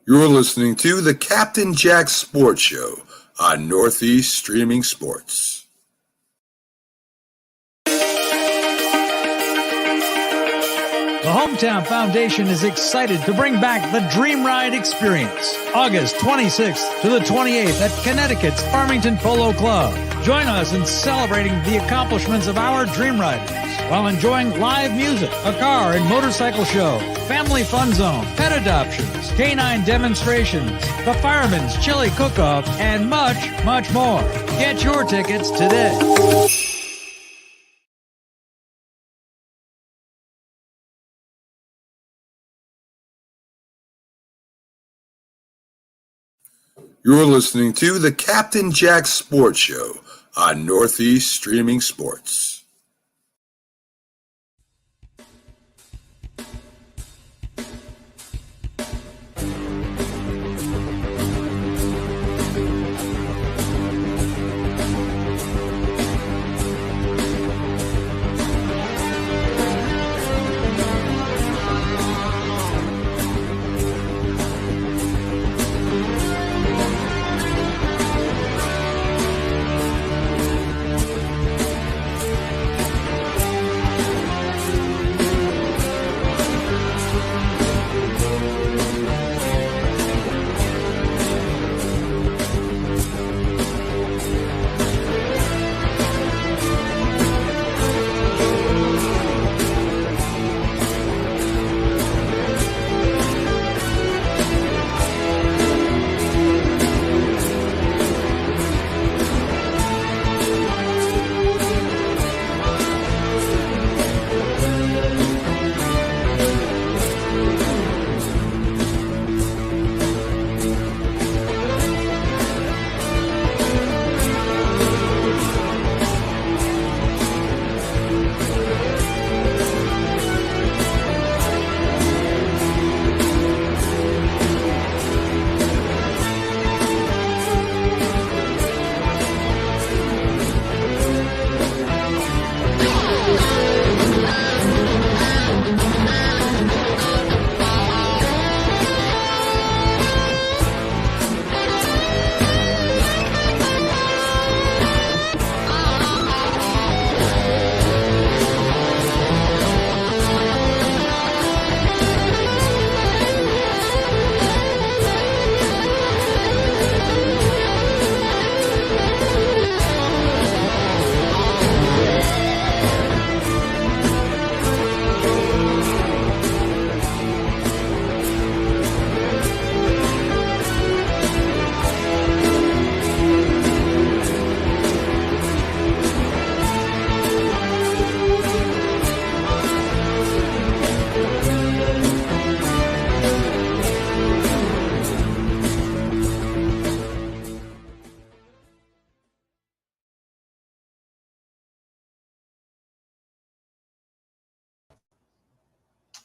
You're listening to the Captain Jack Sports Show on Northeast Streaming Sports. The Hometown Foundation is excited to bring back the Dream Ride experience, August 26th to the 28th at Connecticut's Farmington Polo Club. Join us in celebrating the accomplishments of our Dream Riders while enjoying live music, a car and motorcycle show, family fun zone, pet adoptions, canine demonstrations, the Fireman's Chili Cook-Off, and much, much more. Get your tickets today. You're listening to the Captain Jack Sports Show on Northeast Streaming Sports.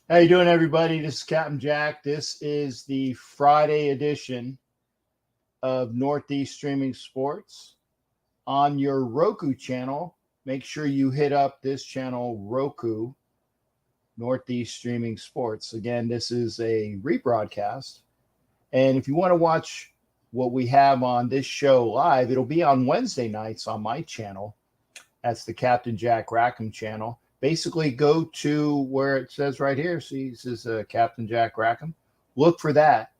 How you doing, everybody? This is Captain Jack. This is the Friday edition of Northeast Streaming Sports on your Roku channel. Make sure you hit up this channel, Roku, Northeast Streaming Sports. Again, this is a rebroadcast. And if you want to watch what we have on this show live, it'll be on Wednesday nights on my channel. That's the Captain Jack Rackham channel. Basically, go to where it says right here. See, it says Captain Jack Rackham. Look for that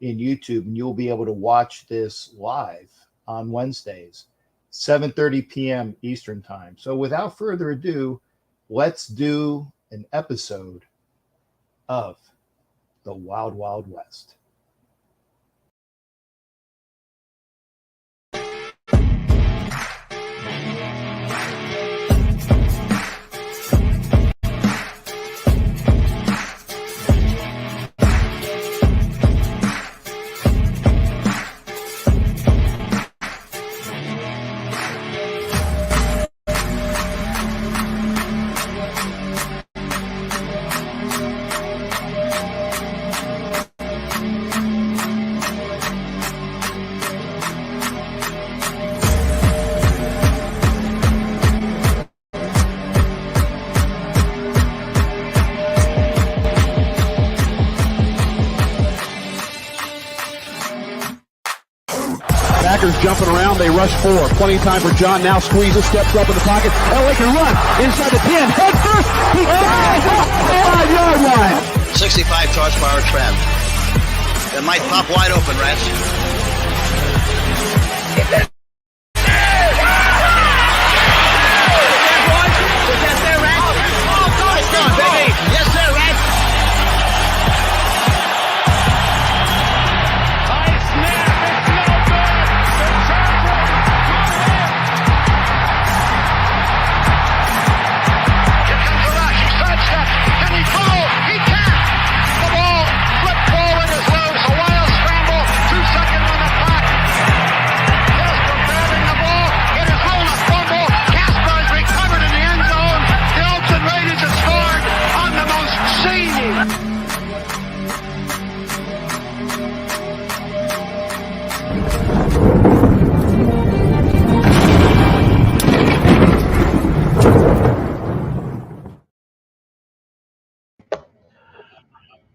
in YouTube, and you'll be able to watch this live on Wednesdays, 7:30 p.m. Eastern Time. So without further ado, let's do an episode of the Wild Wild West. Packers jumping around. They rush 4. Plenty of time for John. Now squeezes, steps up in the pocket. LA can run inside the 10. Head first. He flies off the 5-yard line. 65 horsepower trap. It might pop wide open, Rats. Yes, sir, Rats.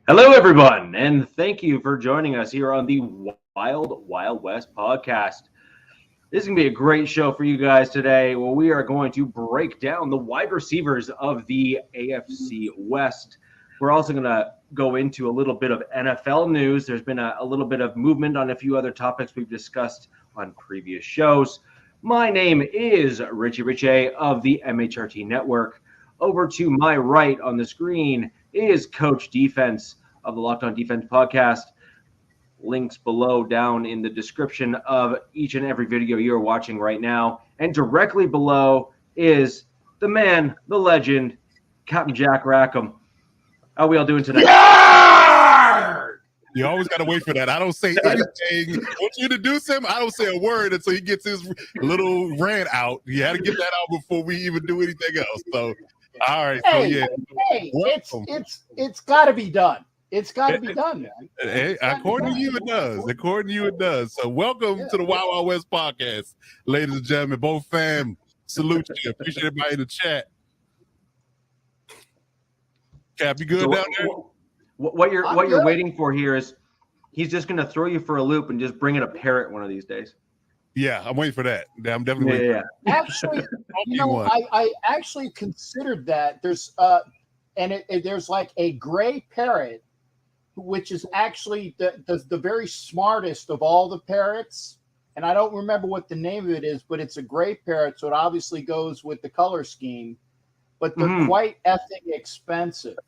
Hello, everyone, and thank you for joining us here on the Wild Wild West podcast. This is going to be a great show for you guys today. Well, we are going to break down the wide receivers of the AFC West. We're also going to go into a little bit of NFL news. There's been a little bit of movement on a few other topics we've discussed on previous shows. My name is Richie Richey of the MHRT Network. Over to my right on the screen is Coach Defense of the Locked On Defense podcast. Links below down in the description of each and every video you're watching right now. And directly below is the man, the legend, Captain Jack Rackham. How are we all doing tonight? You always got to wait for that. I don't say anything. Once you introduce him, I don't say a word until he gets his little rant out. You had to get that out before we even do anything else. So, all right. Hey, it's got to be done. It's got to be done, man. Hey, according to you, it does. According to you, it does. So, welcome to the Wild Wild West podcast, ladies and gentlemen. Both fam, salute you. Appreciate everybody in the chat. Cap, you good So down there? What you're waiting for here is he's just going to throw you for a loop and just bring in a parrot one of these days. Yeah, I'm waiting for that. I'm definitely waiting. Yeah. Actually, I actually considered that. There's there's like a gray parrot, which is actually the very smartest of all the parrots. And I don't remember what the name of it is, but it's a gray parrot, so it obviously goes with the color scheme. But they're quite effing expensive.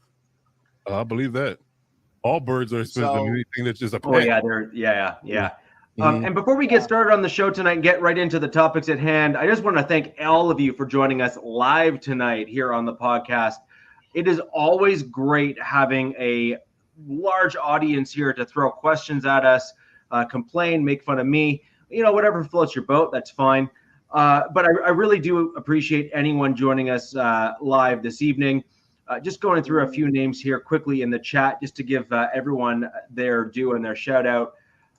I believe that. All birds are expensive. Anything that's just a pet. Oh yeah, yeah. And before we get started on the show tonight and get right into the topics at hand, I just want to thank all of you for joining us live tonight here on the podcast. It is always great having a large audience here to throw questions at us, complain, make fun of me, whatever floats your boat, that's fine. But I really do appreciate anyone joining us live this evening. Just going through a few names here quickly in the chat, just to give everyone their due and their shout out.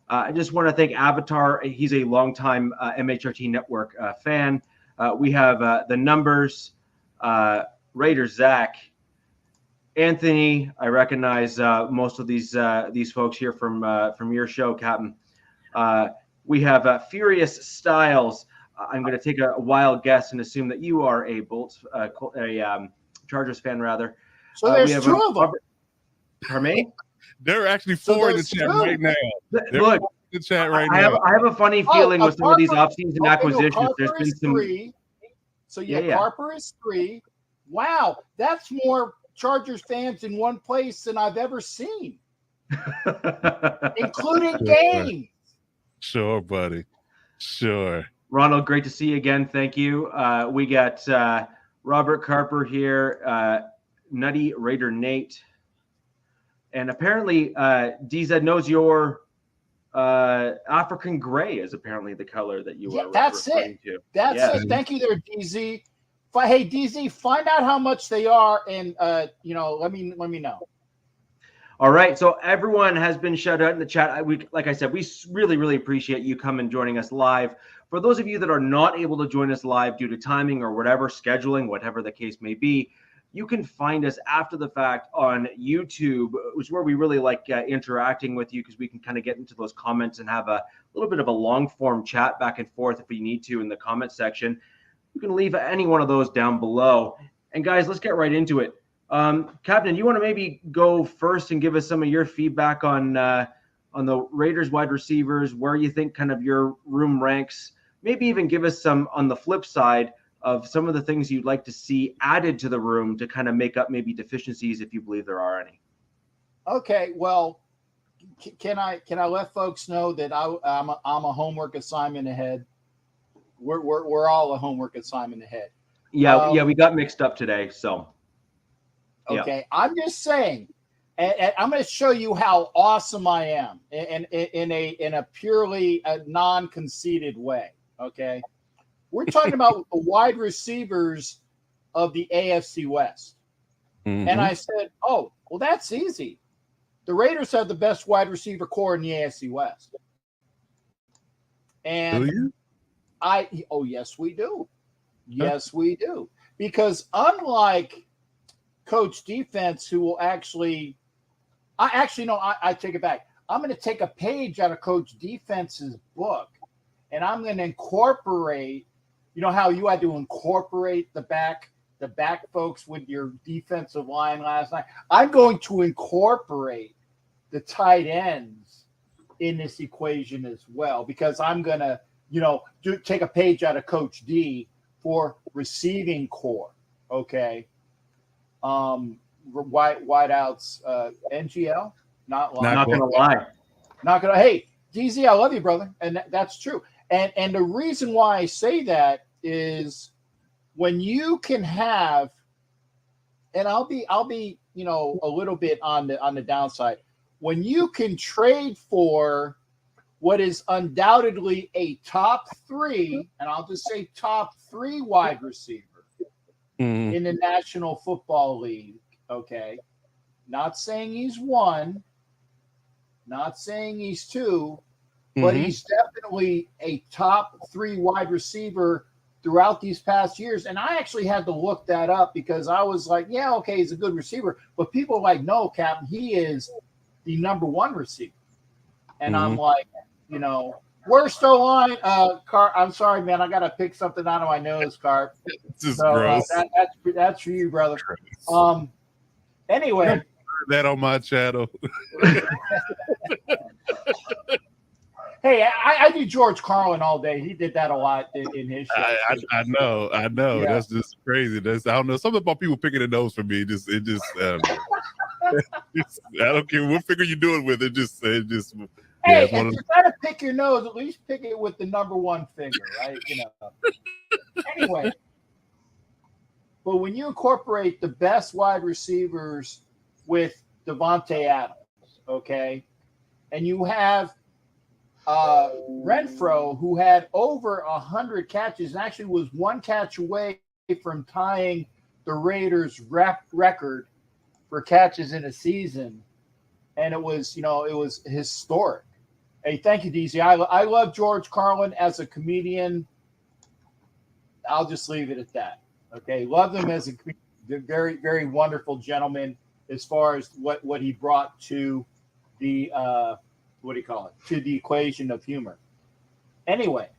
I just want to thank Avatar. He's a longtime MHRT Network fan. We have the Numbers, Raider Zach, Anthony. I recognize most of these folks here from your show, Captain. We have Furious Styles. I'm going to take a wild guess and assume that you are a Chargers fan, rather. So there's two of them. Pardon me? There are actually 4 in the chat right now. Look, in the chat right now. I have a funny feeling with some of these off-season acquisitions. There's been some. 3. So Harper is 3. Wow, that's more Chargers fans in one place than I've ever seen, including games. Sure, buddy. Sure. Ronald, great to see you again. Thank you. We got Robert Carper here, Nutty Raider Nate, and apparently DZ knows your African gray is apparently the color that you are referring to. That's it. Thank you there, DZ. Hey, DZ, find out how much they are, and let me know. All right, so everyone has been shouted out in the chat. Like I said, we really, really appreciate you coming and joining us live. For those of you that are not able to join us live due to timing or whatever, scheduling, whatever the case may be, you can find us after the fact on YouTube, which is where we really like interacting with you, because we can kind of get into those comments and have a little bit of a long form chat back and forth if we need to in the comment section. You can leave any one of those down below. And guys, let's get right into it. Captain, you want to maybe go first and give us some of your feedback on the Raiders wide receivers, where you think kind of your room ranks, maybe even give us some on the flip side of some of the things you'd like to see added to the room to kind of make up maybe deficiencies if you believe there are any. Okay, well, can I let folks know that I'm a homework assignment ahead? We're all a homework assignment ahead. Yeah, we got mixed up today, so. Okay, yeah. I'm just saying, and I'm going to show you how awesome I am in a purely non-conceited way. Okay. We're talking about the wide receivers of the AFC West. Mm-hmm. And I said, oh, well, that's easy. The Raiders have the best wide receiver core in the AFC West. And do you? Oh, yes, we do. Yes, we do. Because unlike Coach Defense, who will I take it back. I'm going to take a page out of Coach Defense's book, and I'm going to incorporate, you know how you had to incorporate the back folks with your defensive line last night? I'm going to incorporate the tight ends in this equation as well, because I'm going to, take a page out of Coach D for receiving core. Okay. Wideouts, NGL, not gonna lie. Hey, DZ, I love you, brother. And that's true. And the reason why I say that is when you can have, and I'll be, a little bit on the downside, when you can trade for what is undoubtedly a top 3, and I'll just say top 3 wide receiver in the National Football League. Okay. Not saying he's 1, not saying he's 2, but he's definitely a top 3 wide receiver throughout these past years. And I actually had to look that up because I was like, yeah, okay, he's a good receiver. But people are like, no, Captain, he is the number 1 receiver. And I'm like, worst O-line, Car. I'm sorry, man. I got to pick something out of my nose, Car. Gross. That's for you, brother. Anyway. That on my channel. Hey, I do George Carlin all day. He did that a lot in his show. I know. Yeah. That's just crazy. I don't know. Something about people picking a nose for me. I don't care what finger you're doing with it. Hey, if you're trying to pick your nose, at least pick it with the number 1 finger, right? Anyway, but when you incorporate the best wide receivers with Devontae Adams, okay, and you have Renfro, who had over 100 catches, and actually was 1 catch away from tying the Raiders' record for catches in a season, and it was historic. Hey, thank you, DZ. I love George Carlin as a comedian. I'll just leave it at that. Okay, love him as a very, very wonderful gentleman as far as what he brought to the to the equation of humor. Anyway,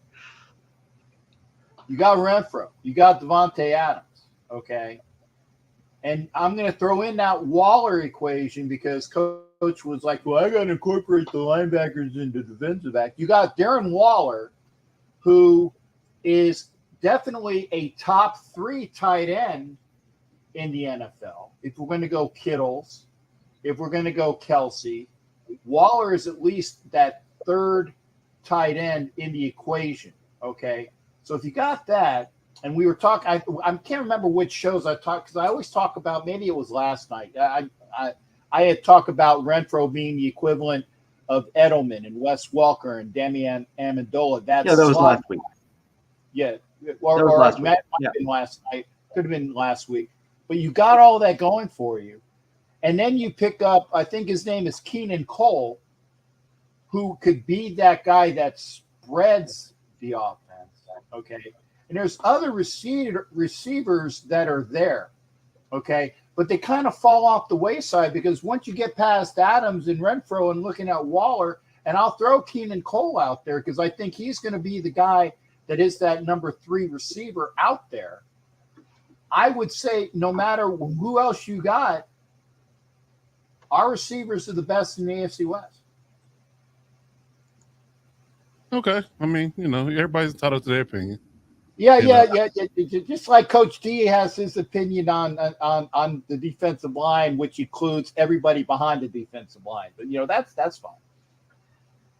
you got Renfro, you got Devontae Adams, okay, and I'm going to throw in that Waller equation because Coach was like, well, I got to incorporate the linebackers into defensive back. You got Darren Waller, who is definitely a top 3 tight end in the NFL. If we're going to go Kittles, if we're going to go Kelsey, Waller is at least that 3rd tight end in the equation. Okay. So if you got that, and we were talking, I can't remember which shows I talked, because I always talk about, maybe it was last night. I had talked about Renfro being the equivalent of Edelman and Wes Welker and Damian Amendola. That was last week. Yeah. Or last week. Might have been last night. Could have been last week. But you got all that going for you. And then you pick up, I think his name is Keenan Cole, who could be that guy that spreads the offense. Okay. And there's other receivers that are there. Okay. But they kind of fall off the wayside because once you get past Adams and Renfro and looking at Waller, and I'll throw Keenan Cole out there because I think he's going to be the guy that is that number 3 receiver out there. I would say no matter who else you got, our receivers are the best in the AFC West. Okay. I mean, everybody's entitled to their opinion. Yeah. Just like Coach D has his opinion on the defensive line, which includes everybody behind the defensive line. But that's fine.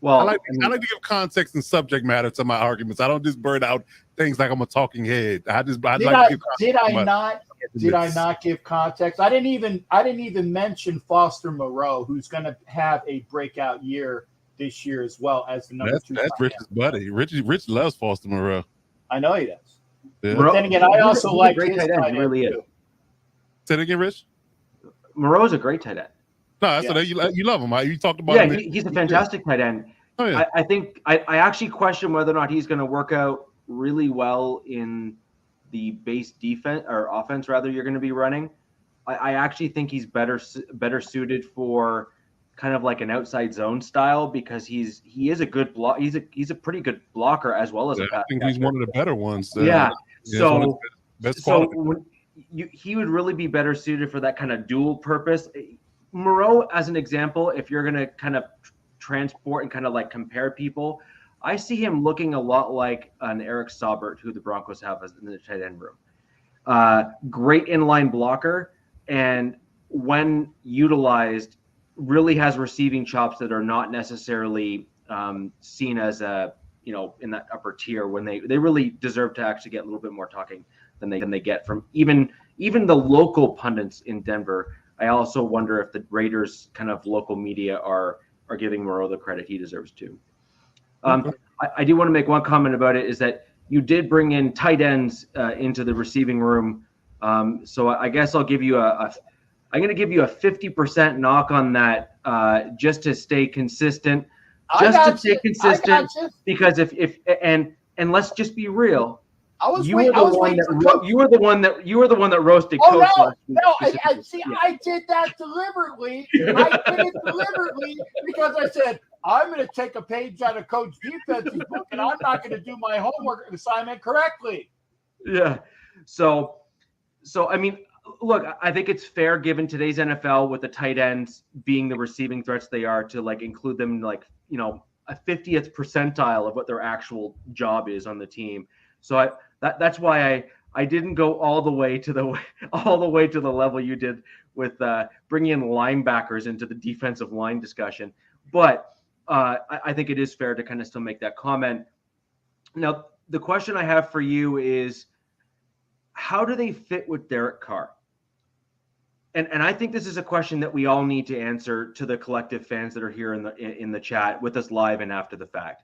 Well, I like to give context and subject matter to my arguments. I don't just burn out things like I'm a talking head. Did I not give context? I didn't even mention Foster Moreau, who's going to have a breakout year this year as well as the number 2. That's Rich's buddy. Rich loves Foster Moreau. I know he does. Yeah. But then again, I also like great tight end. He really is. Say it again, Rich. Moreau's a great tight end. No, that's what you love him. You talked about him. He's a fantastic tight end. Oh, yeah. I think I actually question whether or not he's going to work out really well in the base defense or offense rather you're going to be running. I actually think he's better suited for kind of like an outside zone style because he is a good block. He's a pretty good blocker as well as a pass I think catcher. he's one of the better ones. He would really be better suited for that kind of dual purpose. Moreau, as an example, if you're going to kind of transport and kind of like compare people, I see him looking a lot like an Eric Saubert, who the Broncos have in the tight end room. Great inline blocker, and when utilized, really has receiving chops that are not necessarily seen as in that upper tier when they really deserve to actually get a little bit more talking than they get from even the local pundits in Denver. I also wonder if the Raiders kind of local media are giving Moreau the credit he deserves too. I do want to make one comment about it is that you did bring in tight ends into the receiving room. So I guess I'll give you I'm going to give you a 50% knock on that just to stay consistent. Because and let's just be real. You were the one that roasted Coach. I did that deliberately. I did it deliberately because I said I'm going to take a page out of Coach Defense's book and I'm not going to do my homework assignment correctly. Yeah. So I mean, look, I think it's fair given today's NFL with the tight ends being the receiving threats they are to like include them in like, a 50th percentile of what their actual job is on the team. So that's why I didn't go all the way to the level you did with bringing in linebackers into the defensive line discussion. But I think it is fair to kind of still make that comment. Now, the question I have for you is, how do they fit with Derek Carr? And I think this is a question that we all need to answer to the collective fans that are here in the chat with us live and after the fact.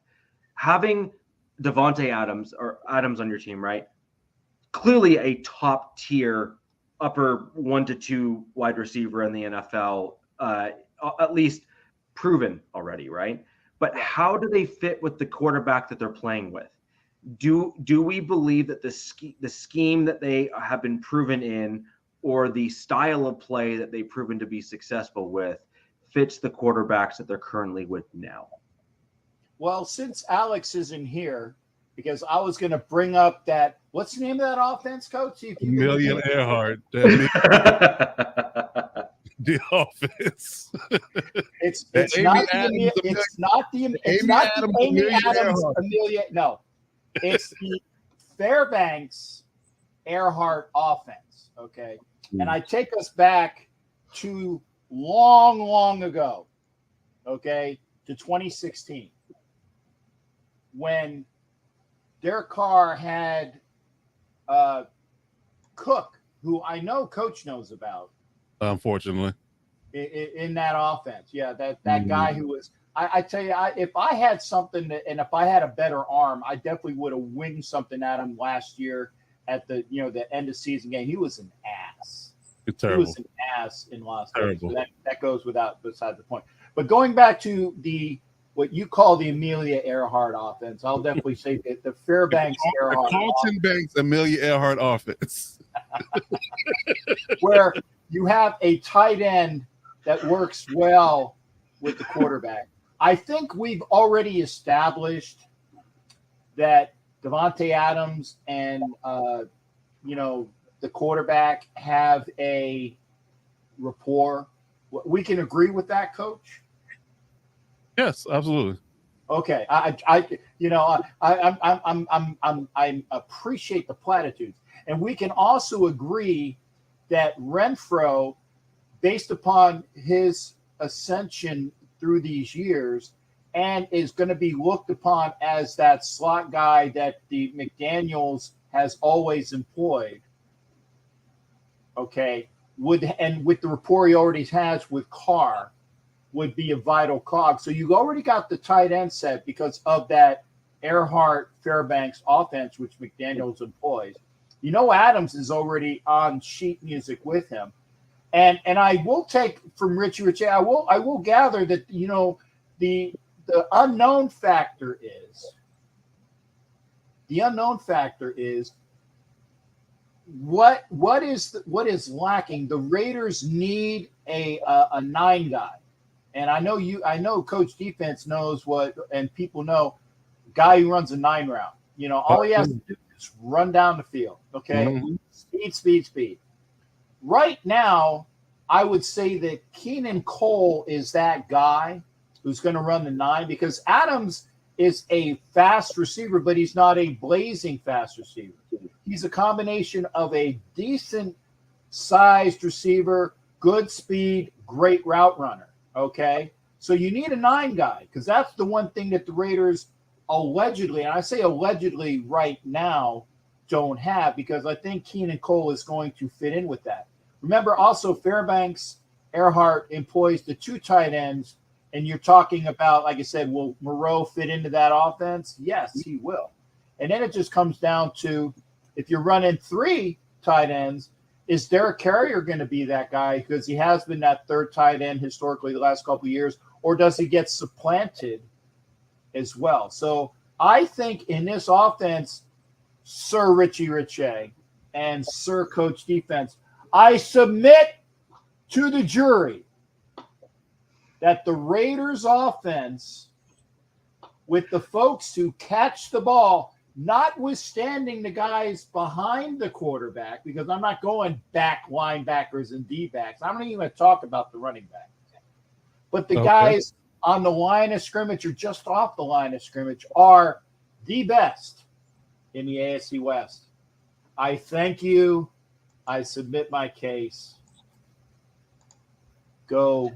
Having Devontae Adams on your team, right? Clearly a top tier, upper 1 to 2 wide receiver in the NFL, at least proven already, right? But how do they fit with the quarterback that they're playing with? Do we believe that the scheme that they have been proven in, or the style of play that they've proven to be successful with, fits the quarterbacks that they're currently with now? Well, since Alex isn't here, because I was going to bring up that, what's the name of that offense, Coach? Amelia Earhart. The offense. It's not the Amy Adams Amelia. No, it's the Fairbanks Earhart offense. Okay, and I take us back to long ago. Okay, to 2016 when Derek Carr had Cook, who I know Coach knows about. Unfortunately, in that offense, that guy who was, I tell you, if I had something and if I had a better arm, I definitely would have winged something at him last year at the the end of season game. He was an ass. It's terrible. He was an ass in Las Vegas. So that goes beside the point. But going back to what you call the Amelia Earhart offense, I'll definitely say that the Fairbanks Earhart Carlton Banks Amelia Earhart offense. where you have a tight end that works well with the quarterback. I think we've already established that Davante Adams and the quarterback have a rapport. We can agree with that, Coach. Yes, absolutely. Okay, I appreciate the platitudes, and we can also agree that Renfro, based upon his ascension through these years, and is going to be looked upon as that slot guy that the McDaniels has always employed. Okay, with the rapport he already has with Carr, would be a vital cog. So you already got the tight end set because of that Earhart Fairbanks offense, which McDaniels employs. Adams is already on sheet music with him. And I will take from Richie, I will gather that, the unknown factor is what is lacking. The Raiders need a 9 guy. And I know Coach Defense knows and people know, guy who runs a 9 route. All he has to do is run down the field. Okay, speed. Right now, I would say that Keenan Cole is that guy who's going to run the 9, because Adams is a fast receiver, but he's not a blazing fast receiver. He's a combination of a decent sized receiver, good speed, great route runner. Okay, so you need a 9 guy, because that's the one thing that the Raiders allegedly, and I say allegedly right now, don't have, because I think Keenan Cole is going to fit in with that. Remember, also Fairbanks Earhart employs the 2 tight ends, and you're talking about, like I said, will Moreau fit into that offense? Yes, he will. And then it just comes down to, if you're running 3 tight ends, is Derek Carrier going to be that guy, because he has been that 3rd tight end historically the last couple of years, or does he get supplanted as well? So I think in this offense, Sir Richie Richey and Sir Coach Defense, I submit to the jury that the Raiders offense, with the folks who catch the ball, notwithstanding the guys behind the quarterback, because I'm not going back linebackers and D-backs. I'm not even going to talk about the running back. But the guys on the line of scrimmage or just off the line of scrimmage are the best in the AFC West. I thank you. I submit my case. Go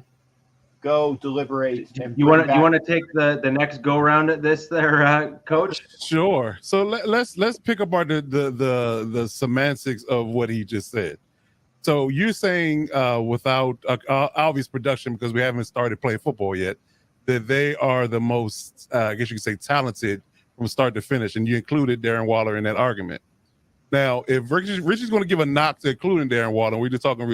deliberate. And you want to take the next go round at this there, Coach? Sure. So let's pick apart the semantics of what he just said. So you're saying without obvious production, because we haven't started playing football yet, that they are the most, I guess you could say, talented from start to finish, and you included Darren Waller in that argument. Now, if Richie's going to give a knock to including Darren Waller, we're just talking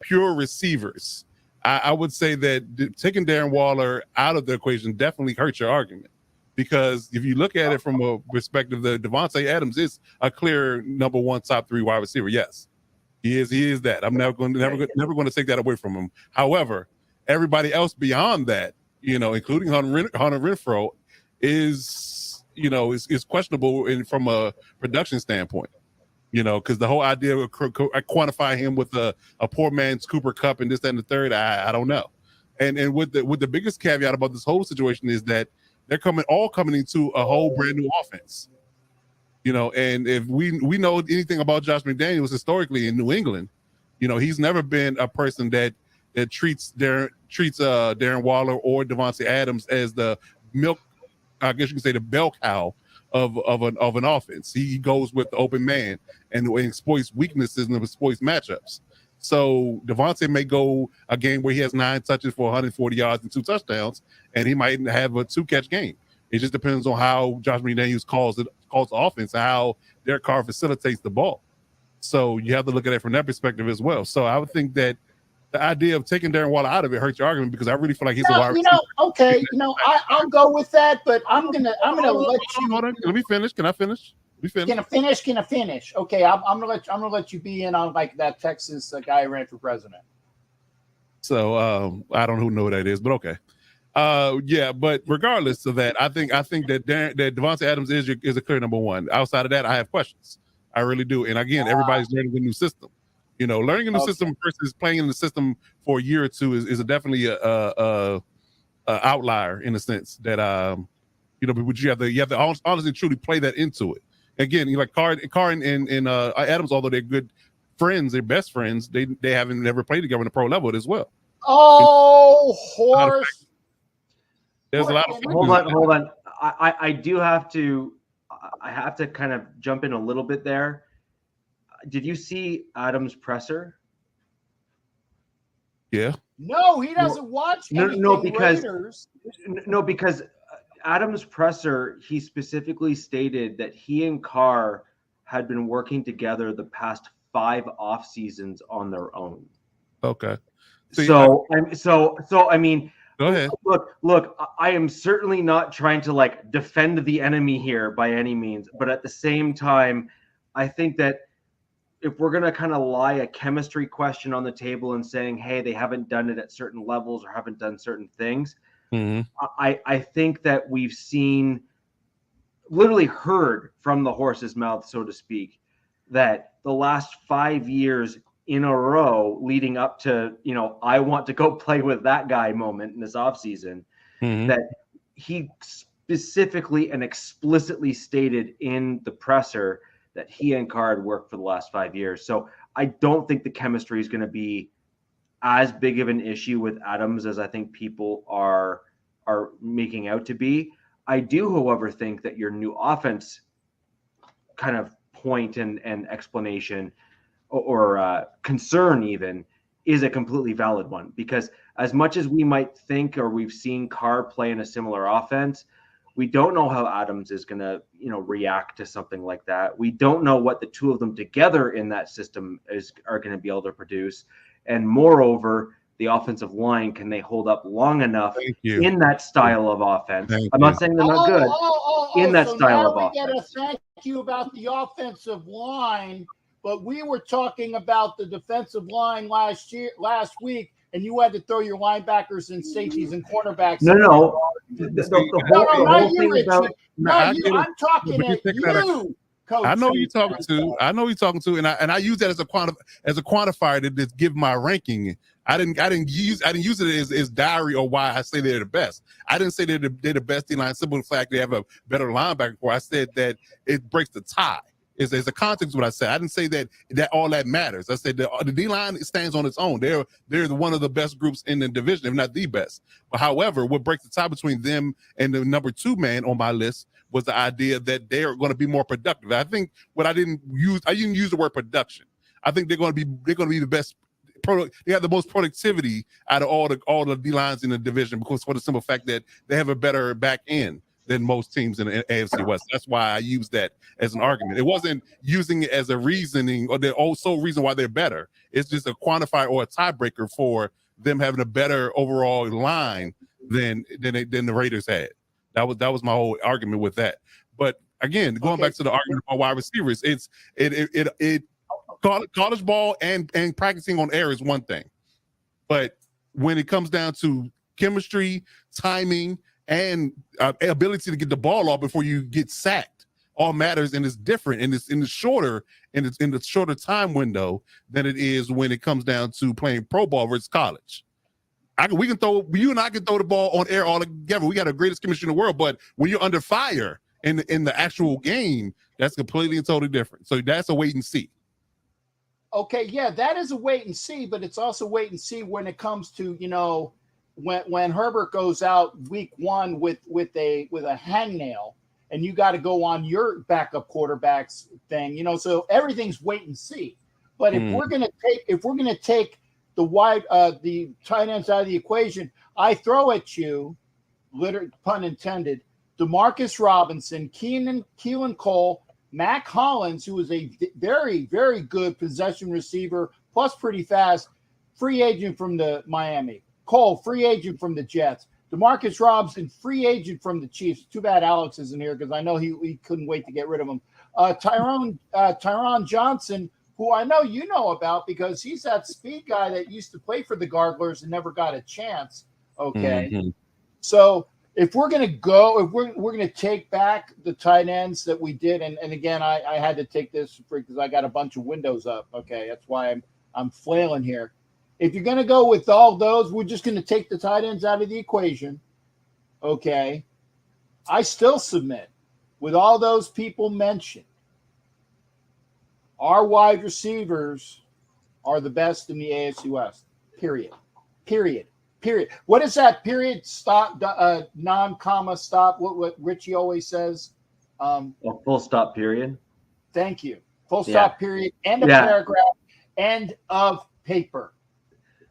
pure receivers, I would say that taking Darren Waller out of the equation definitely hurts your argument, because if you look at it from a perspective, that Davante Adams is a clear number 1 top 3 wide receiver. Yes, he is that. I'm never going to take that away from him. However, everybody else beyond that, including Hunter Renfro, is questionable from a production standpoint. Because the whole idea of quantify him with a poor man's Cooper Kupp and this, that, and the third, I don't know. And with the biggest caveat about this whole situation is that they're all coming into a whole brand new offense. And if we know anything about Josh McDaniels historically in New England, he's never been a person that treats Darren Waller or Davante Adams as the milk, I guess you can say, the bell cow of an offense. He goes with the open man and exploits weaknesses and exploits matchups. So Davante may go a game where he has 9 touches for 140 yards and 2 touchdowns, and he might have a 2-catch game. It just depends on how Josh McDaniels calls the offense and how Derek Carr facilitates the ball. So you have to look at it from that perspective as well. So I would think that the idea of taking Darren Waller out of it hurts your argument, because I really feel like he's a wide receiver. Okay, I'll go with that, but I'm gonna let you. Hold on, let me finish. Can I finish? We finished. Can I finish? Okay, I'm gonna let you be in on like that Texas guy who ran for president. So I don't know who that is, but okay. Yeah, but regardless of that, I think that Devontae Adams is a clear number one. Outside of that, I have questions. I really do. And again, everybody's learning a new system. Learning a new system versus playing in the system for a year or two is definitely a outlier in a sense that but you have to honestly truly play that into it. Again, like Carr and Adams, although they're good friends, they're best friends, they haven't never played together in the pro level as well. Oh, horse. There's a lot of hold on. I have to kind of jump in a little bit there. Did you see Adams' presser? Yeah. No, he doesn't watch anything. No, because Adams' presser, he specifically stated that he and Carr had been working together the past 5 off seasons on their own. Okay. So I mean, go ahead. Look, I am certainly not trying to like defend the enemy here by any means, but at the same time, I think that if we're going to kind of lie a chemistry question on the table and saying, hey, they haven't done it at certain levels or haven't done certain things, I think that we've seen, literally heard from the horse's mouth, so to speak, that the last 5 years in a row leading up to, I want to go play with that guy moment in this offseason, that he specifically and explicitly stated in the presser that he and Carr had worked for the last 5 years. So I don't think the chemistry is going to be as big of an issue with Adams as I think people are making out to be. I do, however, think that your new offense kind of point and explanation or concern even is a completely valid one, because as much as we might think or we've seen Carr play in a similar offense, we don't know how Adams is going to, react to something like that. We don't know what the two of them together in that system are going to be able to produce. And moreover, the offensive line, can they hold up long enough in that style of offense? I'm not saying they're not good in that style of offense. We got to thank you about the offensive line, but we were talking about the defensive line last week, and you had to throw your linebackers and safeties and cornerbacks. No. I'm talking at you, Coach. I know you're talking to, and I use that as a quantifier to just give my ranking. I didn't use it as diary or why I say they're the best. I didn't say they're the best D-line. Simple fact they have a better linebacker core. I said that it breaks the tie. Is a context of what I said. I didn't say that all that matters. I said the D-line stands on its own. They're one of the best groups in the division, if not the best. But however, what breaks the tie between them and the number 2 man on my list was the idea that they are going to be more productive. I think I didn't use the word production. I think they're going to be the best. They have the most productivity out of all the D-lines in the division, because for the simple fact that they have a better back end than most teams in the AFC West. That's why I used that as an argument. It wasn't using it as a reasoning or the sole reason why they're better. It's just a quantifier or a tiebreaker for them having a better overall line than the Raiders had. That was my whole argument with that. But again, going back to the argument about wide receivers, college ball and practicing on air is one thing, but when it comes down to chemistry, timing, and ability to get the ball off before you get sacked, all matters, and it's different, and it's in the shorter time window than it is when it comes down to playing pro ball versus college. You and I can throw the ball on air all together. We got the greatest chemistry in the world, but when you're under fire in the actual game, that's completely and totally different. So that's a wait and see. Okay, yeah, that is a wait and see, but it's also wait and see when it comes to, when Herbert goes out week 1 with a hangnail, and you got to go on your backup quarterback's thing, so everything's wait and see. But if we're gonna take the tight ends out of the equation, I throw at you, literally pun intended, Demarcus Robinson, Keelan Cole, Mac Hollins, who is a very, very good possession receiver, plus pretty fast, free agent from the Miami. Cole, free agent from the Jets. Demarcus Robinson, free agent from the Chiefs. Too bad Alex isn't here because I know he couldn't wait to get rid of him. Tyron Johnson, who I know you know about because he's that speed guy that used to play for the Garglers and never got a chance. Okay. Mm-hmm. So if we're going to go, if we're going to take back the tight ends that we did, and again, I had to take this because I got a bunch of windows up. Okay. That's why I'm flailing here. If you're going to go with all those, we're just going to take the tight ends out of the equation. Okay. I still submit with all those people mentioned, our wide receivers are the best in the AFC West. Period. What is that? Period. Stop. Non-comma. Stop. What Richie always says. Full stop. Period. Thank you. Full stop. Period. End of paragraph. End of paper.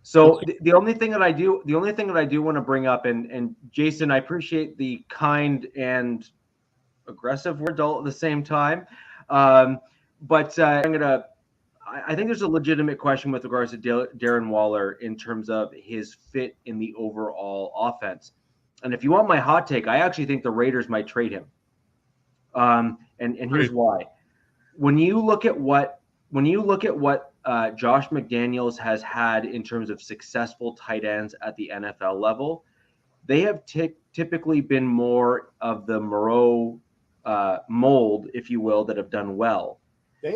So the only thing that I do want to bring up, and Jason, I appreciate the kind and aggressive word all at the same time. But I think there's a legitimate question with regards to Darren Waller in terms of his fit in the overall offense. And if you want my hot take, I actually think the Raiders might trade him. And here's why. When you look at what Josh McDaniels has had in terms of successful tight ends at the NFL level, they have typically been more of the Moreau mold, if you will, that have done well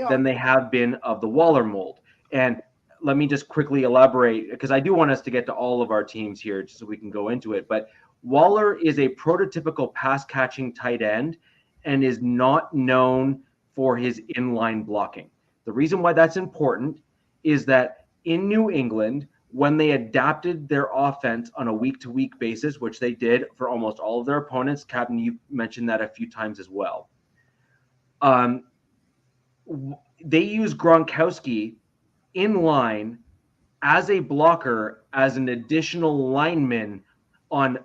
than they have been of the Waller mold. And let me just quickly elaborate, because I do want us to get to all of our teams here just so we can go into it. But Waller is a prototypical pass-catching tight end and is not known for his inline blocking. The reason why that's important is that in New England, when they adapted their offense on a week-to-week basis, which they did for almost all of their opponents, Captain, you mentioned that a few times as well. They use Gronkowski in line as a blocker, as an additional lineman on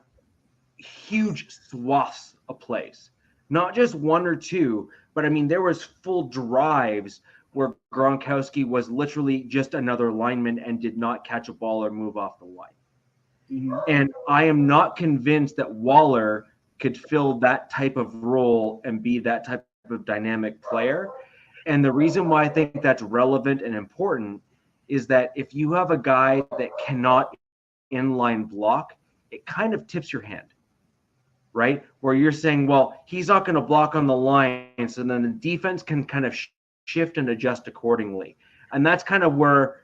huge swaths of plays. Not just one or two, but I mean, there was full drives where Gronkowski was literally just another lineman and did not catch a ball or move off the line. Mm-hmm. And I am not convinced that Waller could fill that type of role and be that type of dynamic player. And the reason why I think that's relevant and important is that if you have a guy that cannot inline block, it kind of tips your hand, right? Where you're saying, well, he's not going to block on the line, so then the defense can kind of shift and adjust accordingly. And that's kind of where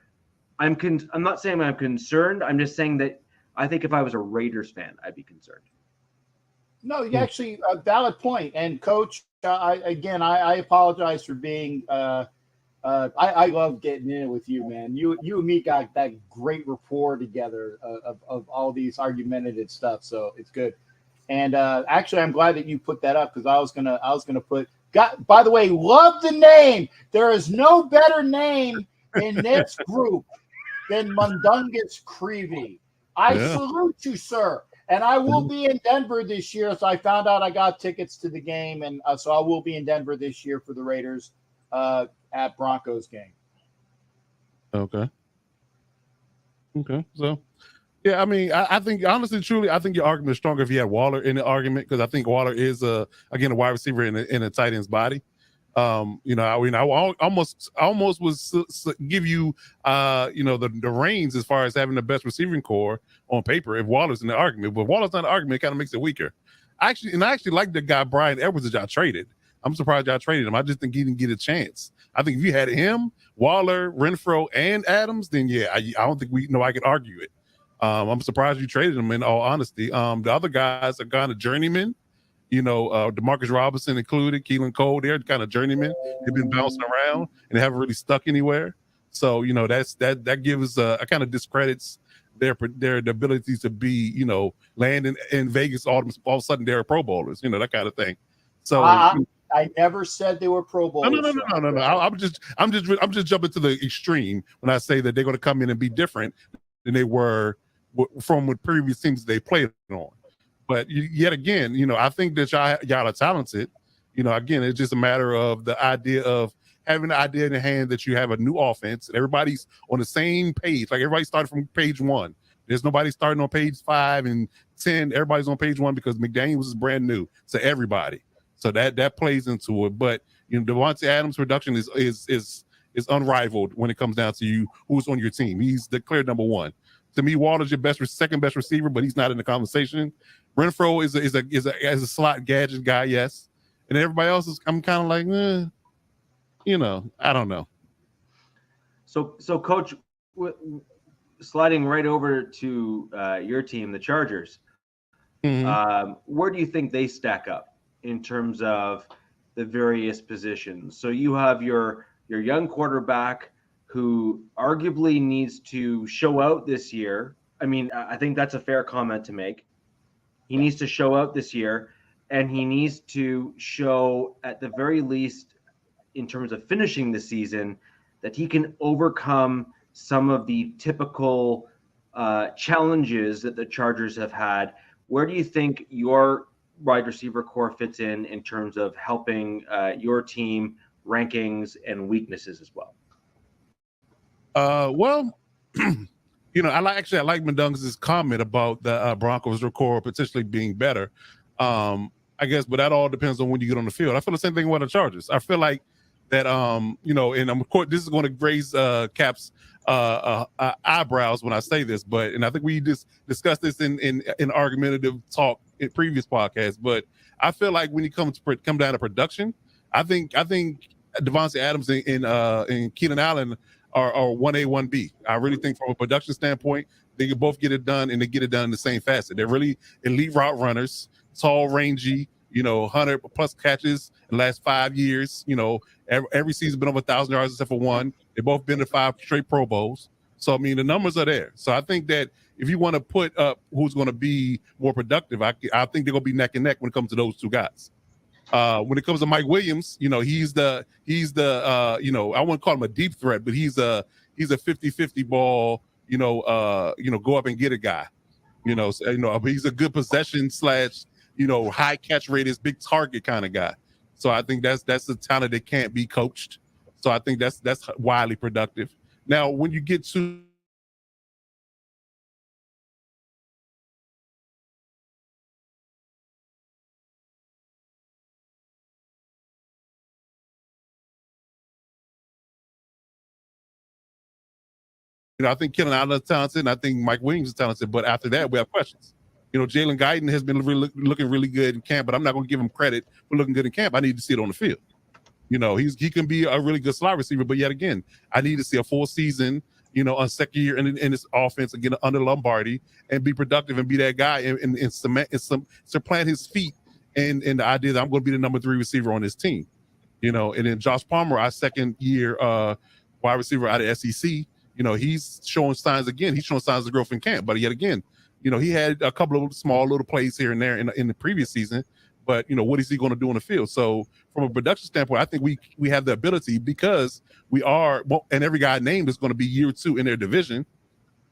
I'm not saying I'm concerned. I'm just saying that I think if I was a Raiders fan, I'd be concerned. No, you actually a valid point. And Coach, I apologize for being. I love getting in it with you, man. You and me got that great rapport together of all these argumentative stuff. So it's good. And actually, I'm glad that you put that up because I was gonna put. By the way, love the name. There is no better name in this group than Mundungus Creevy. I salute you, sir. And I will be in Denver this year. So I found out I got tickets to the game. And so I will be in Denver this year for the Raiders at Broncos game. Okay. So, yeah, I mean, I think honestly, truly, I think your argument is stronger if you had Waller in the argument because I think Waller is, again, a wide receiver in a tight end's body. I almost was give you, the reins as far as having the best receiving core on paper if Waller's in the argument. But Waller's not in the argument, it kind of makes it weaker. I actually like the guy Brian Edwards that y'all traded. I'm surprised y'all traded him. I just think he didn't get a chance. I think if you had him, Waller, Renfro, and Adams, then yeah, I don't think I could argue it. I'm surprised you traded him. In all honesty, the other guys are kind of journeymen. Demarcus Robinson included, Keelan Cole, they're kind of journeymen. They've been bouncing around and they haven't really stuck anywhere. So, that gives kind of discredits their abilities to be, landing in Vegas all of a sudden they're Pro Bowlers, that kind of thing. So I never said they were Pro Bowlers. No. I'm just jumping to the extreme when I say that they're going to come in and be different than they were from what previous teams they played on. But yet again, I think that y'all are talented. Again, it's just a matter of the idea of having the idea in hand that you have a new offense and everybody's on the same page. Like everybody started from page one. There's nobody starting on page 5 and 10. Everybody's on page 1 because McDaniels is brand new to everybody. So that plays into it. But Davante Adams' production is unrivaled when it comes down to you who's on your team. He's the clear number 1. To me, Waddle's your second best receiver, but he's not in the conversation. Renfro is a slot gadget guy, yes, and everybody else is. I'm kind of like, I don't know. So Coach, sliding right over to your team, the Chargers. Mm-hmm. Where do you think they stack up in terms of the various positions? So you have your young quarterback who arguably needs to show out this year. I mean, I think that's a fair comment to make. He needs to show out this year, and he needs to show at the very least in terms of finishing the season that he can overcome some of the typical challenges that the Chargers have had. Where do you think your wide receiver core fits in terms of helping your team rankings and weaknesses as well? Well, I like Mendungus' comment about the Broncos' core potentially being better. I guess, but that all depends on when you get on the field. I feel the same thing with the Chargers. I feel like that, and of course, this is going to raise Cap's eyebrows when I say this, and I think we just discussed this in argumentative talk in previous podcasts. But I feel like when you come down to production, I think Davante Adams and Keenan Allen are 1A, 1B. I really think from a production standpoint, they can both get it done, and they get it done in the same facet. They're really elite route runners, tall, rangy, 100 plus catches in the last 5 years. Every season been over 1,000 yards except for one. They've both been to 5 straight Pro Bowls. So, I mean, the numbers are there. So I think that if you want to put up who's going to be more productive, I think they're going to be neck and neck when it comes to those two guys. When it comes to Mike Williams, he's the I wouldn't call him a deep threat, but he's a 50-50 ball, go up and get a guy, but he's a good possession / high catch rate is big target kind of guy. So I think that's the talent that can't be coached. So I think that's wildly productive. Now, when you get to I think Keenan Allen is talented, and I think Mike Williams is talented. But after that, we have questions. Jalen Guyton has been looking really good in camp, but I'm not going to give him credit for looking good in camp. I need to see it on the field. He can be a really good slot receiver, but yet again, I need to see a full season, on second year in this offense again under Lombardi and be productive and be that guy and supplant his feet and the idea that I'm going to be the number 3 receiver on this team. And then Josh Palmer, our second year wide receiver out of SEC. He's showing signs again. He's showing signs of growth in camp, but yet again, he had a couple of small little plays here and there in the previous season. But what is he going to do on the field? So from a production standpoint, I think we have the ability because we are. Well, and every guy named is going to be year 2 in their division,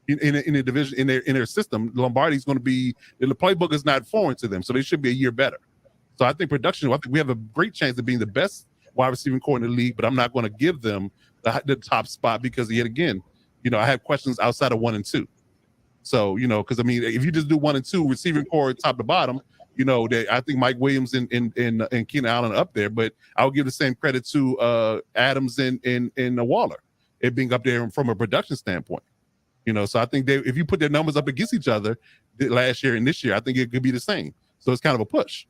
in their division in their system. Lombardi's going to be the playbook is not foreign to them, so they should be a year better. So I think production. I think we have a great chance of being the best wide receiving core in the league, but I'm not going to give them the top spot because yet again. I have questions outside of 1 and 2. So, because I mean, if you just do 1 and 2 receiving core top to bottom, that I think Mike Williams and Keenan Allen are up there, but I'll give the same credit to Adams and Waller, it being up there from a production standpoint. So I think if you put their numbers up against each other last year and this year, I think it could be the same. So it's kind of a push.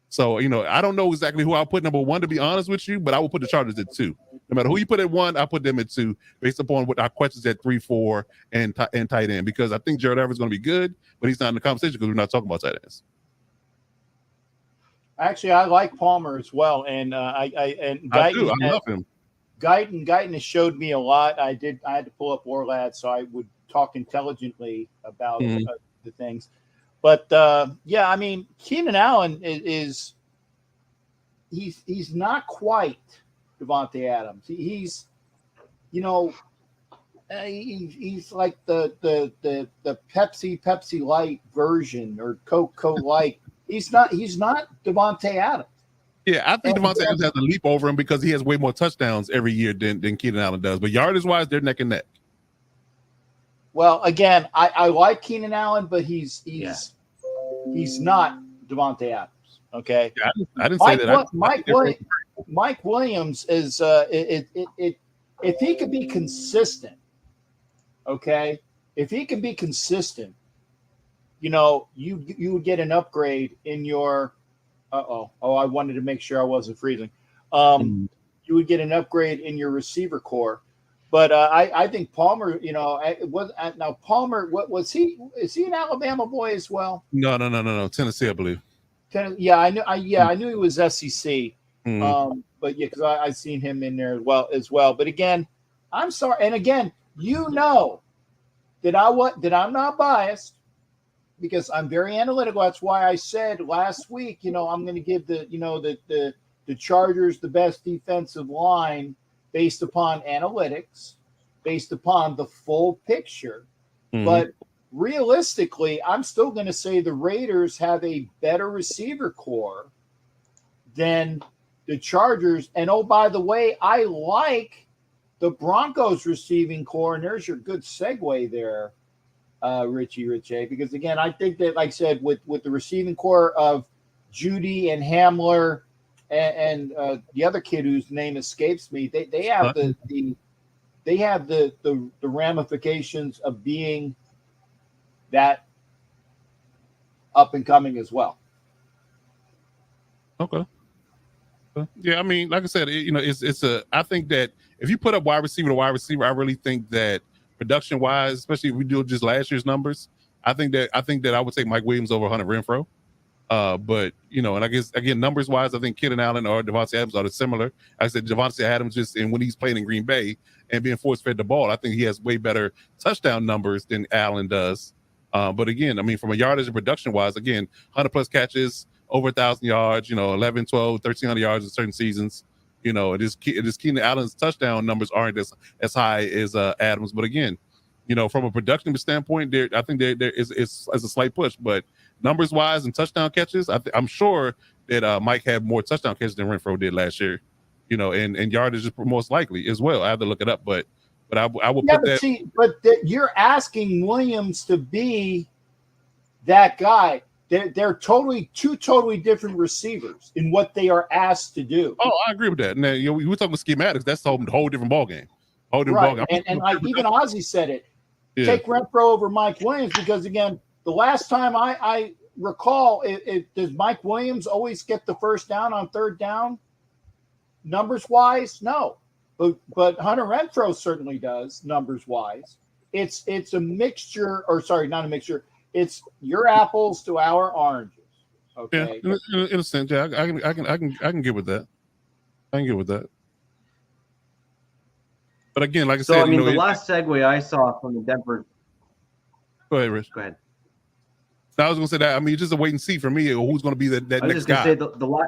So, I don't know exactly who I'll put number 1, to be honest with you, but I will put the Chargers at 2. No matter who you put at 1, I'll put them at 2 based upon what our questions at 3, 4, and tight end, because I think Jared Everett's going to be good, but he's not in the conversation because we're not talking about tight ends. Actually, I like Palmer as well, and I Guyton, I love him. Guyton has showed me a lot. I had to pull up Warlad so I would talk intelligently about the things. But I mean, Keenan Allen is he's not quite Davante Adams. He's like the Pepsi Light version or Coke Light. He's not Davante Adams. Yeah, I think Davante Adams has a leap over him because he has way more touchdowns every year than Keenan Allen does. But yardage wise, they're neck and neck. Well, again, I like Keenan Allen, but he's not Devontae Adams. Okay. Yeah, I didn't say that. Mike Williams is if he could be consistent, okay, if he can be consistent, you would get an upgrade in your I wanted to make sure I wasn't freezing. You would get an upgrade in your receiver core. But I think Palmer, Palmer, what was he? Is he an Alabama boy as well? No. Tennessee, I believe. Yeah, I knew he was SEC. But yeah, because I seen him in there as well. But again, I'm sorry, and again, that I'm not biased because I'm very analytical. That's why I said last week, I'm going to give the Chargers the best defensive line based upon analytics, based upon the full picture. But realistically, I'm still going to say the Raiders have a better receiver core than the Chargers. And oh, by the way, I like the Broncos receiving core. And there's your good segue there, Richie, because again, I think that, like I said, with the receiving core of Judy and Hamler and the other kid whose name escapes me, they have the ramifications of being that up and coming as well. Okay. Yeah, I mean, like I said, I think that if you put up wide receiver to wide receiver, I really think that production wise, especially if we do just last year's numbers, I think that I would take Mike Williams over Hunter Renfrow. But and I guess again, numbers wise, I think Keenan Allen or Devontae Adams are similar. I said Devontae Adams and when he's playing in Green Bay and being force fed the ball, I think he has way better touchdown numbers than Allen does. But again, I mean, from a yardage and production wise, again, 100 plus catches, over 1,000 yards, 11, 12, 1,300 yards in certain seasons. It is Keenan Allen's touchdown numbers aren't as high as Adams. But again, from a production standpoint, I think there is a slight push. But numbers wise and touchdown catches, I'm sure that Mike had more touchdown catches than Renfrow did last year. And yardage is most likely as well. I have to look it up, but I would put that. You're asking Williams to be that guy. They're two totally different receivers in what they are asked to do. Oh, I agree with that. Now, we're talking schematics. That's a whole different ballgame. Right. And even Ozzie said it. Yeah. Take Renfrow over Mike Williams because, again, the last time I recall, does Mike Williams always get the first down on third down? Numbers wise, no. But Hunter Renfrow certainly does, numbers wise. It's a mixture, or sorry, not a mixture. It's your apples to our oranges. Okay. Yeah, in a sense, yeah, I can get with that. I can get with that. But again, like I said, the last segue I saw from the Denver. Go ahead, Rich. Go ahead. I was going to say that. I mean, it's just a wait and see for me. Who's going to be that next guy? I was just going to say the lot.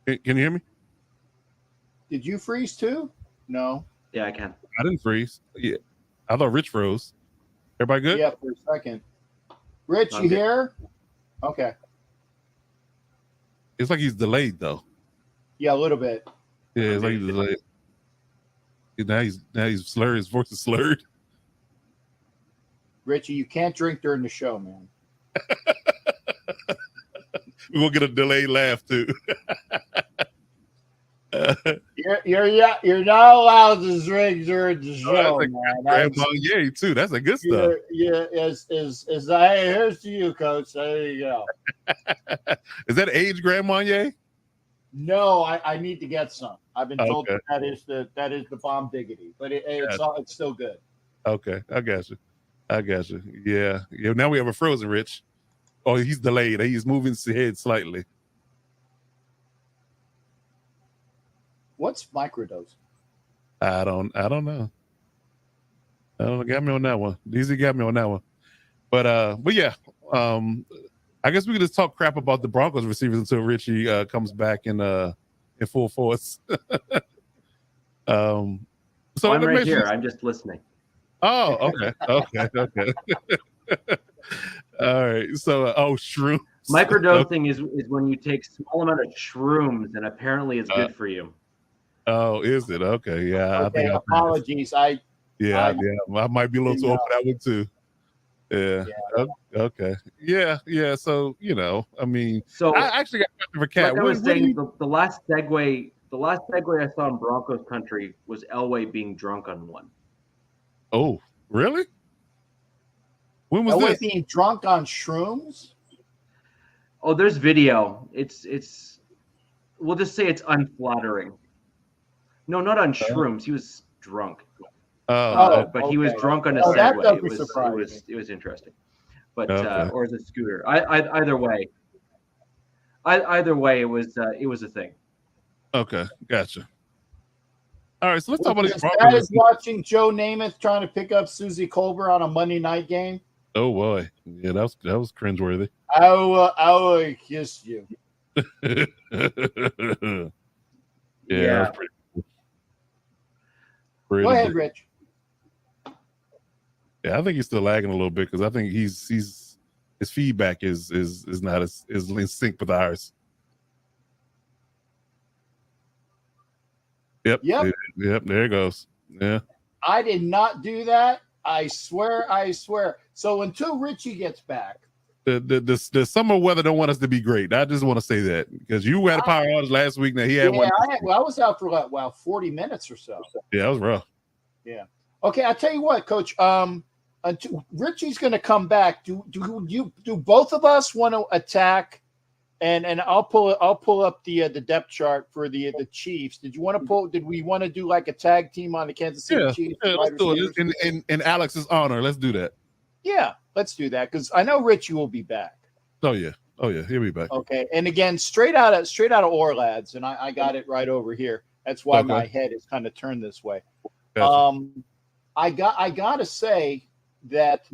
Can you hear me? Did you freeze too? No. Yeah, I can. I didn't freeze. Yeah, I thought Rich froze. Everybody good? Yeah, for a second. Rich, you here? Okay. It's like he's delayed though. Yeah, a little bit. Yeah, it's like he's delayed. Now he's slurred. His voice is slurred. Richie, you can't drink during the show, man. We're gonna get a delayed laugh too. You're not allowed to drink during the show, man. Grandma Ye too. That's a good stuff. Yeah, hey, here's to you, Coach. There you go. Is that age Grandma Ye? No, I need to get some. I've been told that is the bomb diggity, but it's still good. Okay, I got you. Yeah. Now we have a frozen Rich. Oh, he's delayed. He's moving his head slightly. What's microdose? I don't know. Got me on that one. Easy got me on that one. But yeah. I guess we could just talk crap about the Broncos receivers until Richie comes back in full force. So I'm right here. I'm just listening. Oh, okay. All right. So, shrooms. Microdosing is when you take small amount of shrooms, and apparently it's good for you. Oh, is it? Okay, yeah. Okay, apologies. Yeah, I might be a little too old for that one too. Yeah. Okay. Yeah. So I mean, So I actually got a question for Cat. like I was saying, the last segue I saw in Broncos country was Elway being drunk on one. Oh, really? When was Elway this? being drunk on shrooms? Oh, there's video. It's we'll just say it's unflattering. No, not on shrooms. He was drunk. But he was drunk on a Segway. It was interesting. But or is it scooter? Either way. Either way, it was a thing. Okay, gotcha. All right, so let's talk about these That Broncos. is watching Joe Namath trying to pick up Susie Colbert on a Monday night game. Oh boy, yeah, that was cringeworthy. I will kiss you. Yeah. Yeah. That was pretty Go ahead, Rich. Yeah, I think he's still lagging a little bit because I think he's his feedback is not as in sync with ours. Yep. There it goes. Yeah. I did not do that. I swear. So until Richie gets back, the summer weather don't want us to be great. I just want to say that because you had a power outage last week. Now he had one. I was out for 40 minutes or so. Yeah, that was rough. Yeah. Okay, I'll tell you what, Coach. Until Richie's going to come back. Do both of us want to attack? And I'll pull up the depth chart for the Chiefs. Did we want to do like a tag team on the Kansas City Chiefs? Yeah, let's do it in Alex's honor. Let's do that. Yeah, let's do that because I know Richie will be back. Oh yeah, he'll be back. Okay, and again, straight out of Orlads, and I got it right over here. That's why my head is kind of turned this way. Gotcha. I gotta say that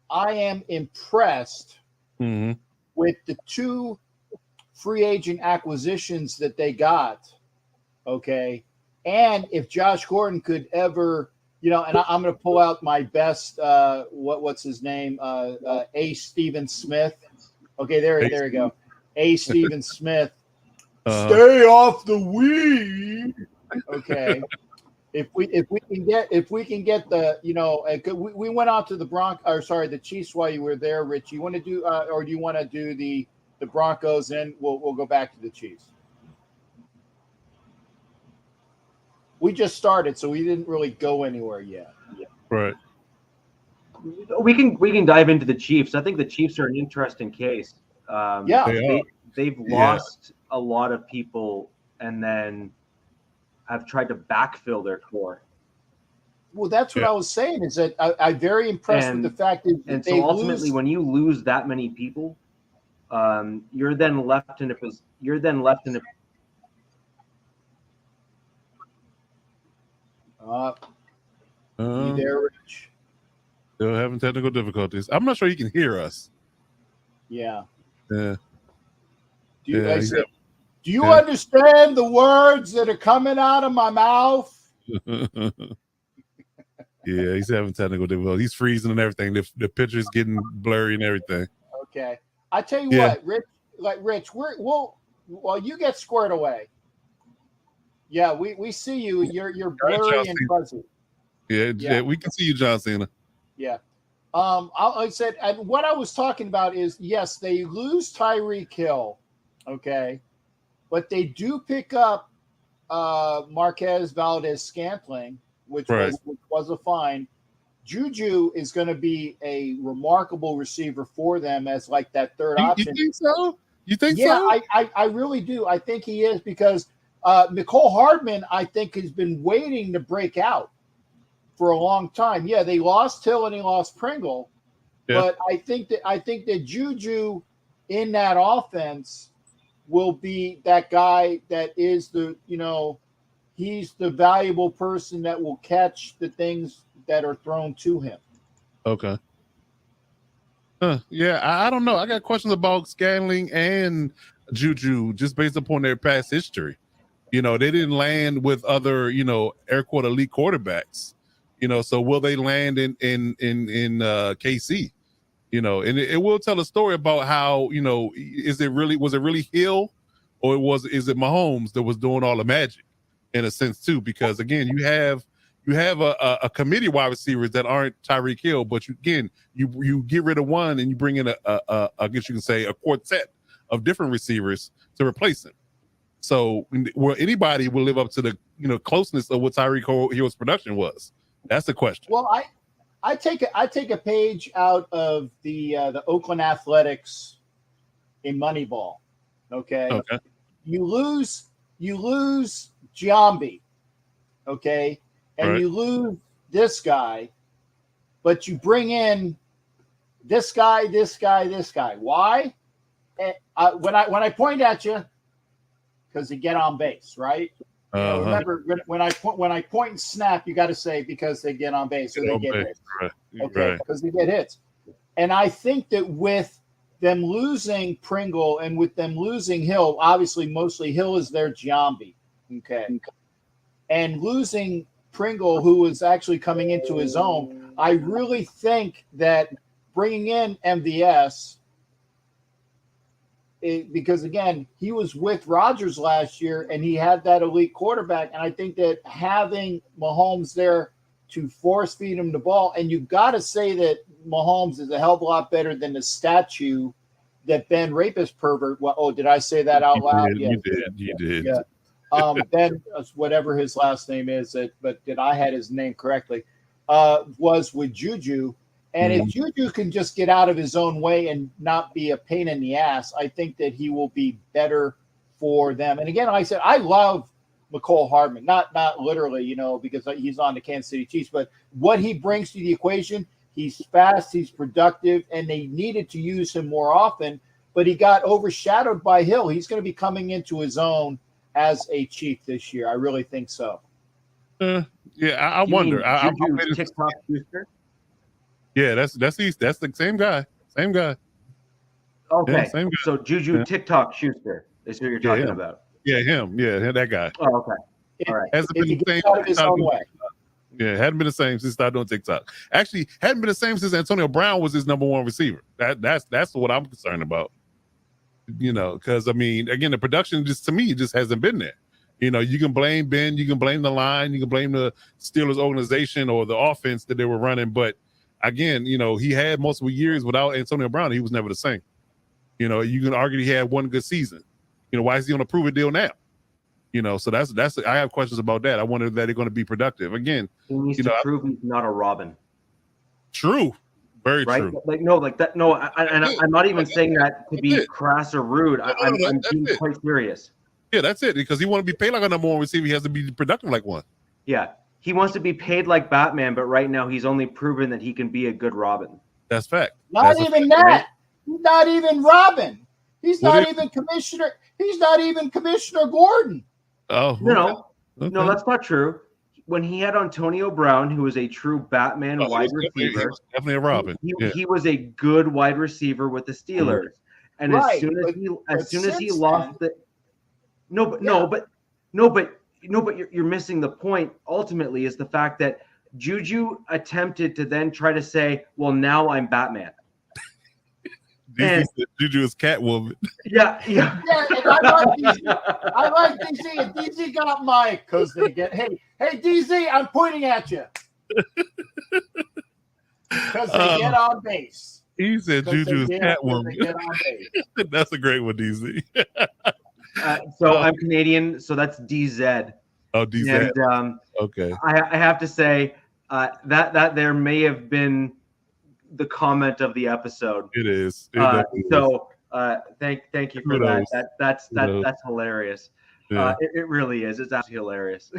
I am impressed with the two free agent acquisitions that they got. Okay, and if Josh Gordon could ever, and I'm going to pull out my best. What's his name? A. Stephen Smith. Okay, there you go. A. Stephen Smith. Stay off the weed. Okay. If we can get the we went out to the Chiefs while you were there, Rich. You want to do or do you want to do the Broncos and we'll go back to the Chiefs? We just started, so we didn't really go anywhere yet. Right. We can dive into the Chiefs. I think the Chiefs are an interesting case. They've lost a lot of people and then have tried to backfill their core. Well, that's what I was saying. Is that I'm very impressed with the fact that so ultimately, when you lose that many people, you're then left in a. You there, Rich? Still having technical difficulties. I'm not sure you can hear us. Yeah. Yeah. Do you understand the words that are coming out of my mouth? Yeah, he's having technical difficulties. He's freezing and everything. The picture's getting blurry and everything. Okay. I tell you what, Rich, while you get squared away. Yeah, we see you. You're blurry and fuzzy. Yeah, we can see you, John Cena. Yeah. I said, and what I was talking about is, yes, they lose Tyreek Hill, okay, but they do pick up Marquez Valdez-Scantling, which was a fine. Juju is going to be a remarkable receiver for them as like that third option. You think so? So? Yeah, I really do. I think he is because Mecole Hardman, I think, has been waiting to break out for a long time. Yeah, they lost Hill and they lost Pringle, but I think that Juju in that offense will be that guy that is he's the valuable person that will catch the things that are thrown to him. Okay. Yeah, I don't know. I got questions about Scantling and Juju just based upon their past history. They didn't land with other, air quote elite quarterbacks. So will they land in KC? And it will tell a story about how, was it really Hill or is it Mahomes that was doing all the magic in a sense too? Because again, you have you have a committee wide receivers that aren't Tyreek Hill, but you get rid of one and you bring in I guess you can say a quartet of different receivers to replace him. So anybody will live up to the closeness of what Tyreek Hill's production was. That's the question. Well, I take a page out of the Oakland Athletics in Moneyball. Okay. You lose Giambi, okay, and right. You lose this guy, but you bring in this guy. Why? When I point at you, because you get on base, right? Remember when I point and snap, you got to say because they get on base or they get hits. Right. Okay, because they get hits. And I think that with them losing Pringle and with them losing Hill, obviously mostly Hill is their Giambi, okay, and losing Pringle, who was actually coming into his own, I really think that bringing in MVS. Because again, he was with Rodgers last year and he had that elite quarterback. And I think that having Mahomes there to force feed him the ball, and you got to say that Mahomes is a hell of a lot better than the statue that Ben Rapist pervert. Well, did I say that out loud? You did. Yeah. Ben, whatever his last name is, but did I had his name correctly? Was with Juju. And if Juju can just get out of his own way and not be a pain in the ass, I think that he will be better for them. And again, like I said, I love McCole Hardman, not literally, because he's on the Kansas City Chiefs, but what he brings to the equation, he's fast, he's productive, and they needed to use him more often, but he got overshadowed by Hill. He's going to be coming into his own as a Chief this year. I really think so. I wonder. TikTok Schuster? Yeah, that's the same guy. Same guy. Okay. Yeah, same guy. So Juju TikTok Schuster is who you're talking about. Yeah, him. Yeah, that guy. Oh, okay. All right. Hasn't been the same out of his own way. Yeah, hadn't been the same since he started doing TikTok. Actually, hadn't been the same since Antonio Brown was his number one receiver. That's what I'm concerned about. Because I mean, again, the production to me hasn't been there. You can blame Ben, you can blame the line, you can blame the Steelers organization or the offense that they were running, but again, he had multiple years without Antonio Brown. He was never the same. You can argue he had one good season. Why is he on a prove-it deal now? So that's. I have questions about that. I wonder if they're going to be productive again. He needs to prove he's not a Robin. True, very right? true. I'm not even saying that to be crass or rude. I'm being quite serious. Yeah, that's it. Because he want to be paid like a number one receiver, he has to be productive like one. Yeah. He wants to be paid like Batman, but right now he's only proven that he can be a good Robin. That's fact. Not even that. Right? He's not even Robin. He's not even Commissioner. He's not even Commissioner Gordon. Oh no, that's not true. When he had Antonio Brown, who was a true Batman wide receiver, definitely a Robin. He was a good wide receiver with the Steelers, and as soon as he lost the, but you're missing the point. Ultimately, is the fact that Juju attempted to then try to say, "Well, now I'm Batman." Juju is Catwoman. Yeah. And I like DC. And DC got Mike because they get hey DC, I'm pointing at you because they get on base. He said Juju is Catwoman. That's a great one, DC. So I'm Canadian, so that's DZ. Oh, DZ. And, okay. I have to say that there may have been the comment of the episode. It is. So thank you for that. That's hilarious. Yeah. It really is. It's absolutely hilarious.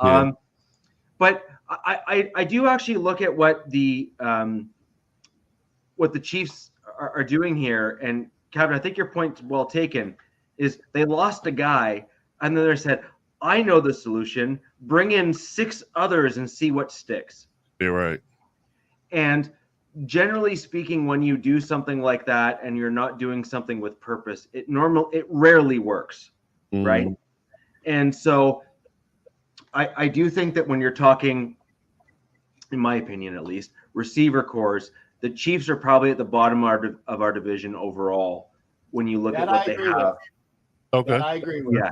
Yeah. But I do actually look at what the Chiefs are doing here, and Kevin, I think your point's well taken. Is they lost a guy, and then they said, "I know the solution. Bring in 6 others and see what sticks." You're right. And generally speaking, when you do something like that and you're not doing something with purpose, it rarely works, right? And so I do think that when you're talking, in my opinion at least, receiver cores, the Chiefs are probably at the bottom of our division overall when you look at what they have. Okay. That I agree with. Yeah.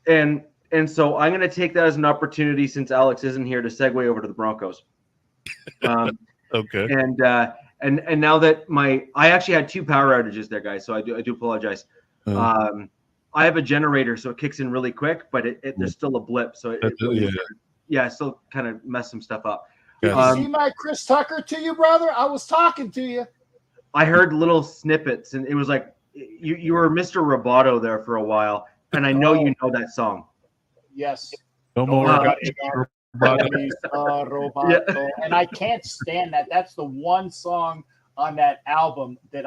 And And so I'm going to take that as an opportunity, since Alex isn't here, to segue over to the Broncos. Okay. And now that I actually had 2 power outages there, guys. So I do apologize. I have a generator, so it kicks in really quick, but there's still a blip. So it still kind of messed some stuff up. Did you see my Chris Tucker to you, brother? I was talking to you. I heard little snippets, and it was like you were Mr. Roboto there for a while, and I know you know that song. Yes. No more. Roboto. And I can't stand that. That's the one song on that album that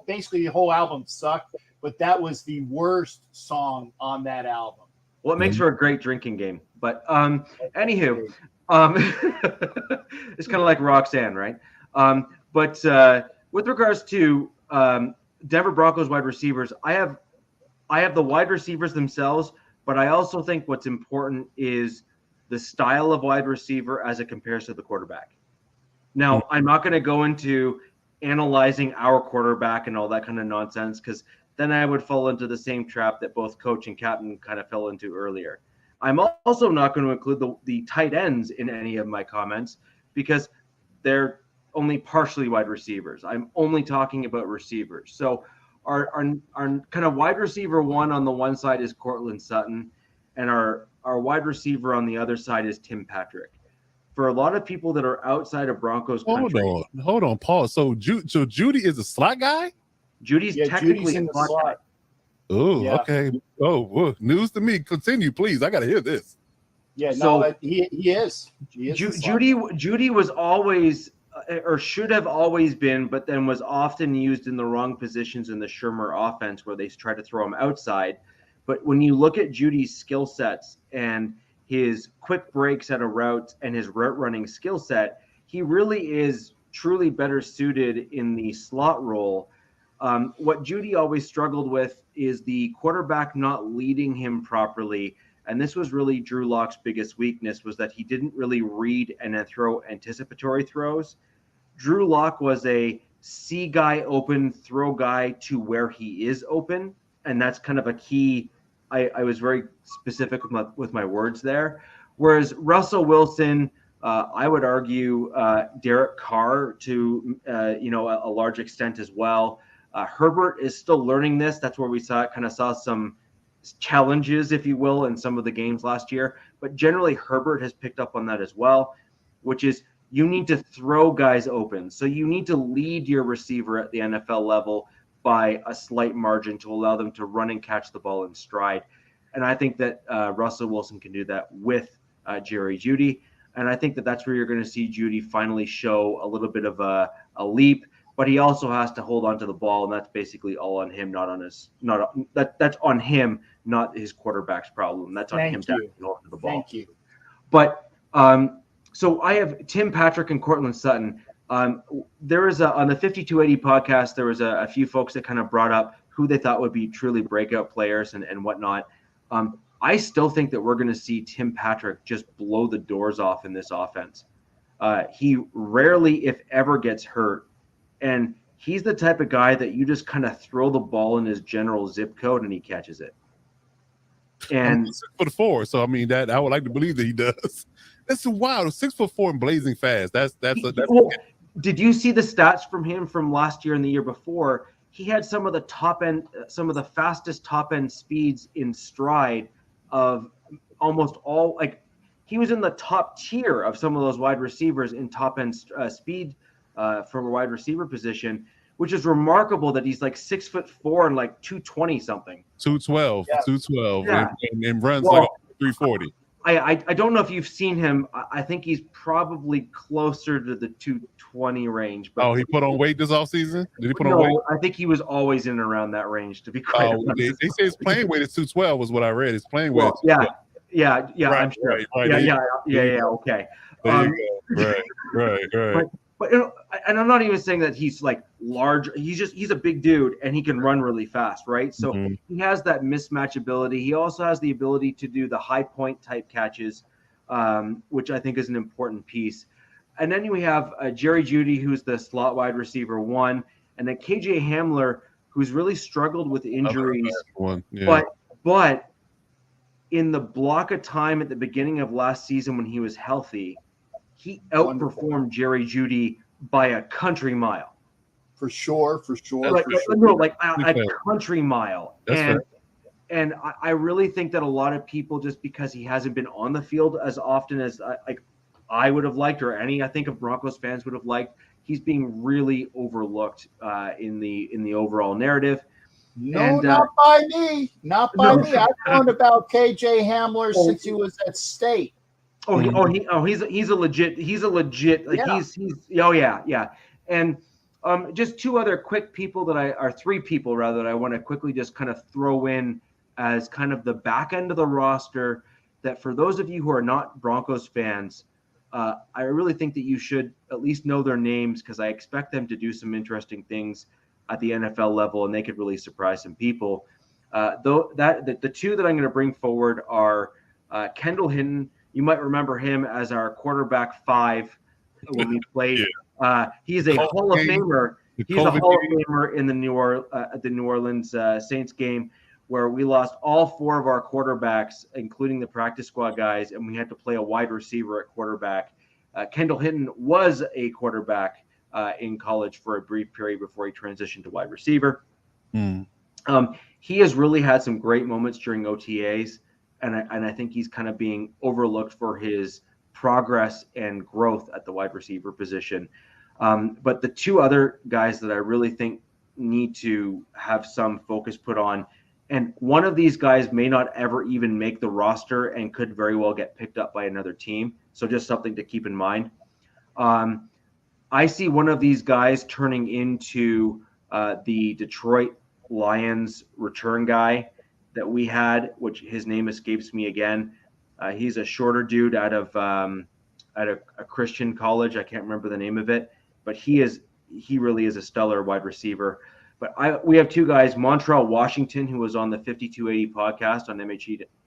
basically the whole album sucked, but that was the worst song on that album. Well, it makes for a great drinking game. But anywho, it's kind of like Roxanne, right? But with regards to Denver Broncos wide receivers, I have the wide receivers themselves, but I also think what's important is the style of wide receiver as it compares to the quarterback. Now, I'm not going to go into analyzing our quarterback and all that kind of nonsense, because then I would fall into the same trap that both coach and captain kind of fell into earlier. I'm also not going to include the tight ends in any of my comments, because they're only partially wide receivers. I'm only talking about receivers. So our kind of wide receiver one on the one side is Courtland Sutton, and our wide receiver on the other side is Tim Patrick. For a lot of people that are outside of Broncos country, hold on, Paul. So Judy is a slot guy? Judy's technically in the slot. Oh, yeah. Okay. Oh, news to me. Continue, please. I got to hear this. Yeah, so he is. Judy was always, or should have always been, but then was often used in the wrong positions in the Shermer offense, where they try to throw him outside. But when you look at Judy's skill sets and his quick breaks out of routes and his route running skill set, he really is truly better suited in the slot role. What Judy always struggled with is the quarterback not leading him properly. And this was really Drew Lock's biggest weakness, was that he didn't really read and then throw anticipatory throws. Drew Lock was a see guy open, throw guy to where he is open. And that's kind of a key. I was very specific with my words there. Whereas Russell Wilson, I would argue Derek Carr to a large extent as well. Herbert is still learning this. That's where we saw some challenges, if you will, in some of the games last year. But generally, Herbert has picked up on that as well, which is you need to throw guys open. So you need to lead your receiver at the NFL level by a slight margin to allow them to run and catch the ball in stride. And I think that Russell Wilson can do that with Jerry Jeudy. And I think that that's where you're going to see Jeudy finally show a little bit of a leap. But he also has to hold on to the ball, and that's basically all on him, that's on him, not his quarterback's problem. That's on him to hold on to the ball. Thank you. But so I have Tim Patrick and Courtland Sutton. There is on the 5280 podcast, there was a few folks that kind of brought up who they thought would be truly breakout players and whatnot. I still think that we're going to see Tim Patrick just blow the doors off in this offense. He rarely, if ever, gets hurt. And he's the type of guy that you just kind of throw the ball in his general zip code and he catches it. And 6'4", so I mean that I would like to believe that he does. That's wild. 6'4" and blazing fast. That's did you see the stats from him from last year and the year before? He had some of the fastest top end speeds in stride of almost all. Like he was in the top tier of some of those wide receivers in top end speed. From a wide receiver position, which is remarkable that he's like 6'4" and like 220 something. 212, yeah. 212, yeah. and runs like 340. I don't know if you've seen him. I think he's probably closer to the 220 range. But he put on weight this offseason? Did he put on weight? I think he was always in and around that range, to be quite honest. They say his playing weight is 212 was what I read. His playing weight. Yeah, right, I'm sure. Right. Yeah, okay. Right. But and I'm not even saying that he's like large. He's a big dude and he can run really fast, right? So he has that mismatch ability. He also has the ability to do the high point type catches, which I think is an important piece. And then we have Jerry Jeudy, who's the slot wide receiver one, and then KJ Hamler, who's really struggled with injuries. Yeah. But in the block of time at the beginning of last season when he was healthy, he outperformed Jerry Jeudy by a country mile. For sure. Like a country mile. That's fair. And I really think that a lot of people, just because he hasn't been on the field as often as I would have liked, or I think of Broncos fans would have liked, he's being really overlooked in the overall narrative. No, not by me. Not by me. I've known about KJ Hamler since he was at State. He's a legit. Yeah. And just two other quick people three people rather that I want to quickly just kind of throw in as kind of the back end of the roster, that for those of you who are not Broncos fans, I really think that you should at least know their names, because I expect them to do some interesting things at the NFL level, and they could really surprise some people. The two that I'm going to bring forward are Kendall Hinton. You might remember him as our quarterback 5 when we played. Yeah. He's a Hall of Famer. He's a Hall of Famer in the New Orleans Saints game, where we lost all 4 of our quarterbacks, including the practice squad guys, and we had to play a wide receiver at quarterback. Kendall Hinton was a quarterback in college for a brief period before he transitioned to wide receiver. He has really had some great moments during OTAs, and I think he's kind of being overlooked for his progress and growth at the wide receiver position. But the two other guys that I really think need to have some focus put on, and one of these guys may not ever even make the roster and could very well get picked up by another team. So just something to keep in mind. I see one of these guys turning into the Detroit Lions return guy that we had, which his name escapes me again. He's a shorter dude out of a Christian college. I can't remember the name of it, but he really is a stellar wide receiver. But we have two guys, Montreal Washington, who was on the 5280 podcast on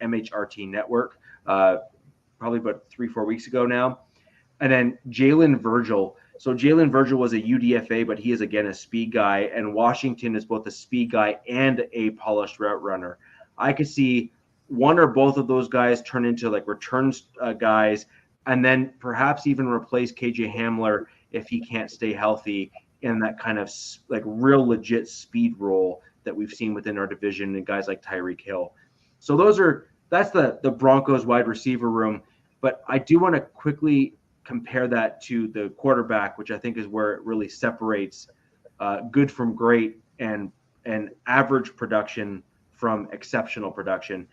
MHRT Network, probably about 3-4 weeks ago now. And then Jalen Virgil. So Jalen Virgil was a UDFA, but he is, again, a speed guy. And Washington is both a speed guy and a polished route runner. I could see one or both of those guys turn into like returns guys, and then perhaps even replace KJ Hamler if he can't stay healthy in that kind of like real legit speed role that we've seen within our division and guys like Tyreek Hill. So that's the Broncos wide receiver room. But I do want to quickly compare that to the quarterback, which I think is where it really separates good from great and average production from exceptional production.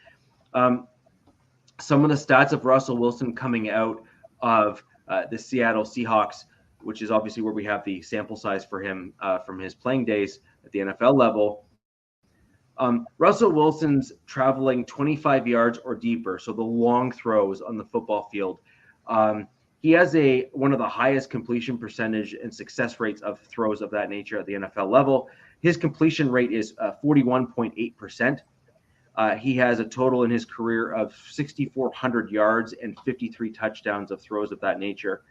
Some of the stats of Russell Wilson coming out of the Seattle Seahawks, which is obviously where we have the sample size for him from his playing days at the NFL level. Russell Wilson's traveling 25 yards or deeper, so the long throws on the football field. He has one of the highest completion percentage and success rates of throws of that nature at the NFL level. His completion rate is 41.8%. He has a total in his career of 6,400 yards and 53 touchdowns of throws of that nature.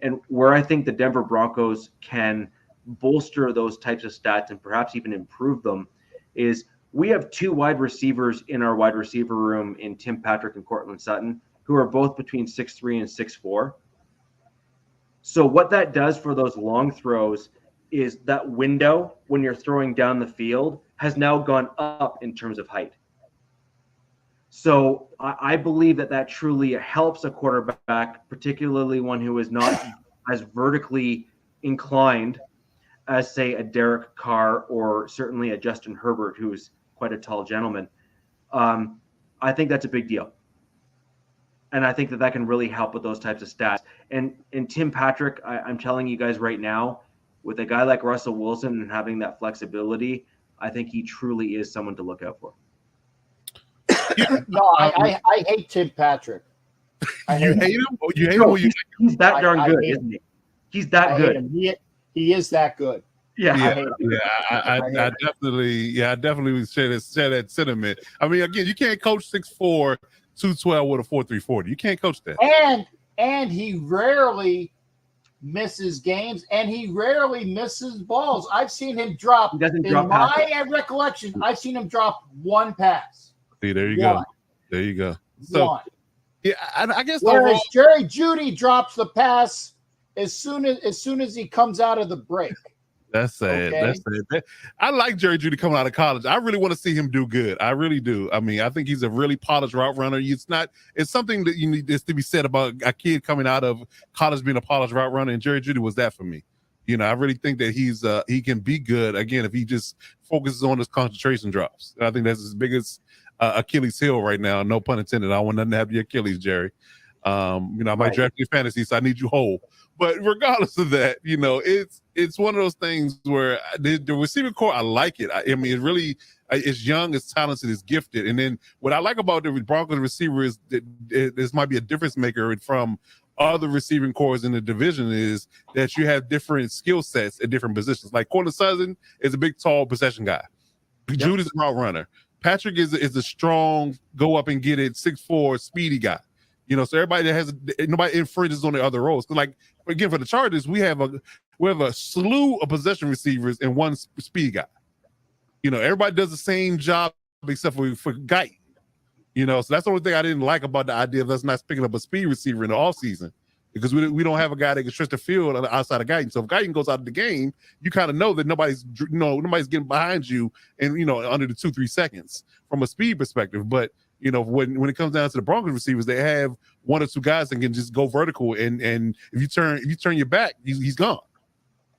And where I think the Denver Broncos can bolster those types of stats and perhaps even improve them is we have two wide receivers in our wide receiver room in Tim Patrick and Cortland Sutton, who are both between 6'3" and 6'4". So what that does for those long throws is that window when you're throwing down the field has now gone up in terms of height. So I believe that truly helps a quarterback, particularly one who is not as vertically inclined as, say, a Derek Carr or certainly a Justin Herbert, who's quite a tall gentleman. I think that's a big deal. And I think that can really help with those types of stats. And Tim Patrick, I'm telling you guys right now, with a guy like Russell Wilson and having that flexibility, I think he truly is someone to look out for. No, I hate Tim Patrick. You hate him? You hate him? Or you he's that darn good, isn't he? He's that good. He is that good. I definitely would share that sentiment. I mean, again, you can't coach 6'4", 212 with a 4.3 40. You can't coach that. And he rarely misses games, and he rarely misses balls. I've seen him drop. He doesn't in drop my recollection, I've seen him drop one pass. See, there you go. There you go. So, One. yeah, I guess Whereas overall, Jerry Jeudy drops the pass as soon as he comes out of the break. that's sad. Okay. That's sad. I like Jerry Jeudy coming out of college. I really want to see him do good. I really do. I mean, I think he's a really polished route runner. It's something that you need to be said about a kid coming out of college being a polished route runner, and Jerry Jeudy was that for me. I really think that he can be good again if he just focuses on his concentration drops. And I think that's his biggest Achilles heel right now. No pun intended. I don't want nothing to happen to your Achilles, Jerry. I might draft you fantasy, so I need you whole. But regardless of that, it's one of those things where the receiving core, I like it. I mean, it really, it's young, it's talented, it's gifted. And then what I like about the Broncos receiver is that this might be a difference maker from other receiving cores in the division is that you have different skill sets at different positions. Like Cortland Sutton is a big, tall possession guy. Yep. Jude is a route runner. Patrick is a strong, go up and get it, 6'4", speedy guy. So everybody nobody infringes on the other roles. Like again, for the Chargers, we have a slew of possession receivers and one speed guy. Everybody does the same job except for Guyton. So that's the only thing I didn't like about the idea of us not picking up a speed receiver in the offseason, because we don't have a guy that can stretch the field outside of Guyton. So if Guyton goes out of the game, you kind of know that nobody's getting behind you and under the 2-3 seconds from a speed perspective. But when it comes down to the Broncos receivers, they have one or two guys that can just go vertical, and if you turn your back, he's gone.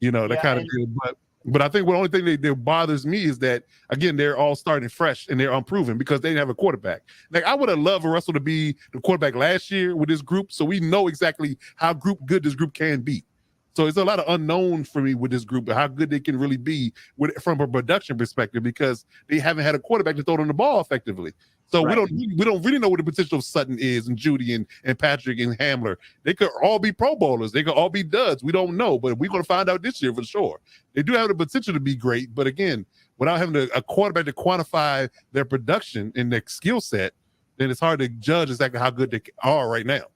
That kind of thing. But I think the only thing that bothers me is that, again, they're all starting fresh and they're unproven because they didn't have a quarterback. Like, I would have loved for Russell to be the quarterback last year with this group, so we know exactly how good this group can be. So it's a lot of unknown for me with this group, how good they can really be from a production perspective, because they haven't had a quarterback to throw them the ball effectively. So we don't really know what the potential of Sutton is, and Jeudy and Patrick and Hamler. They could all be Pro Bowlers. They could all be duds. We don't know, but we're going to find out this year for sure. They do have the potential to be great, but again, without having a quarterback to quantify their production and their skill set, then it's hard to judge exactly how good they are right now.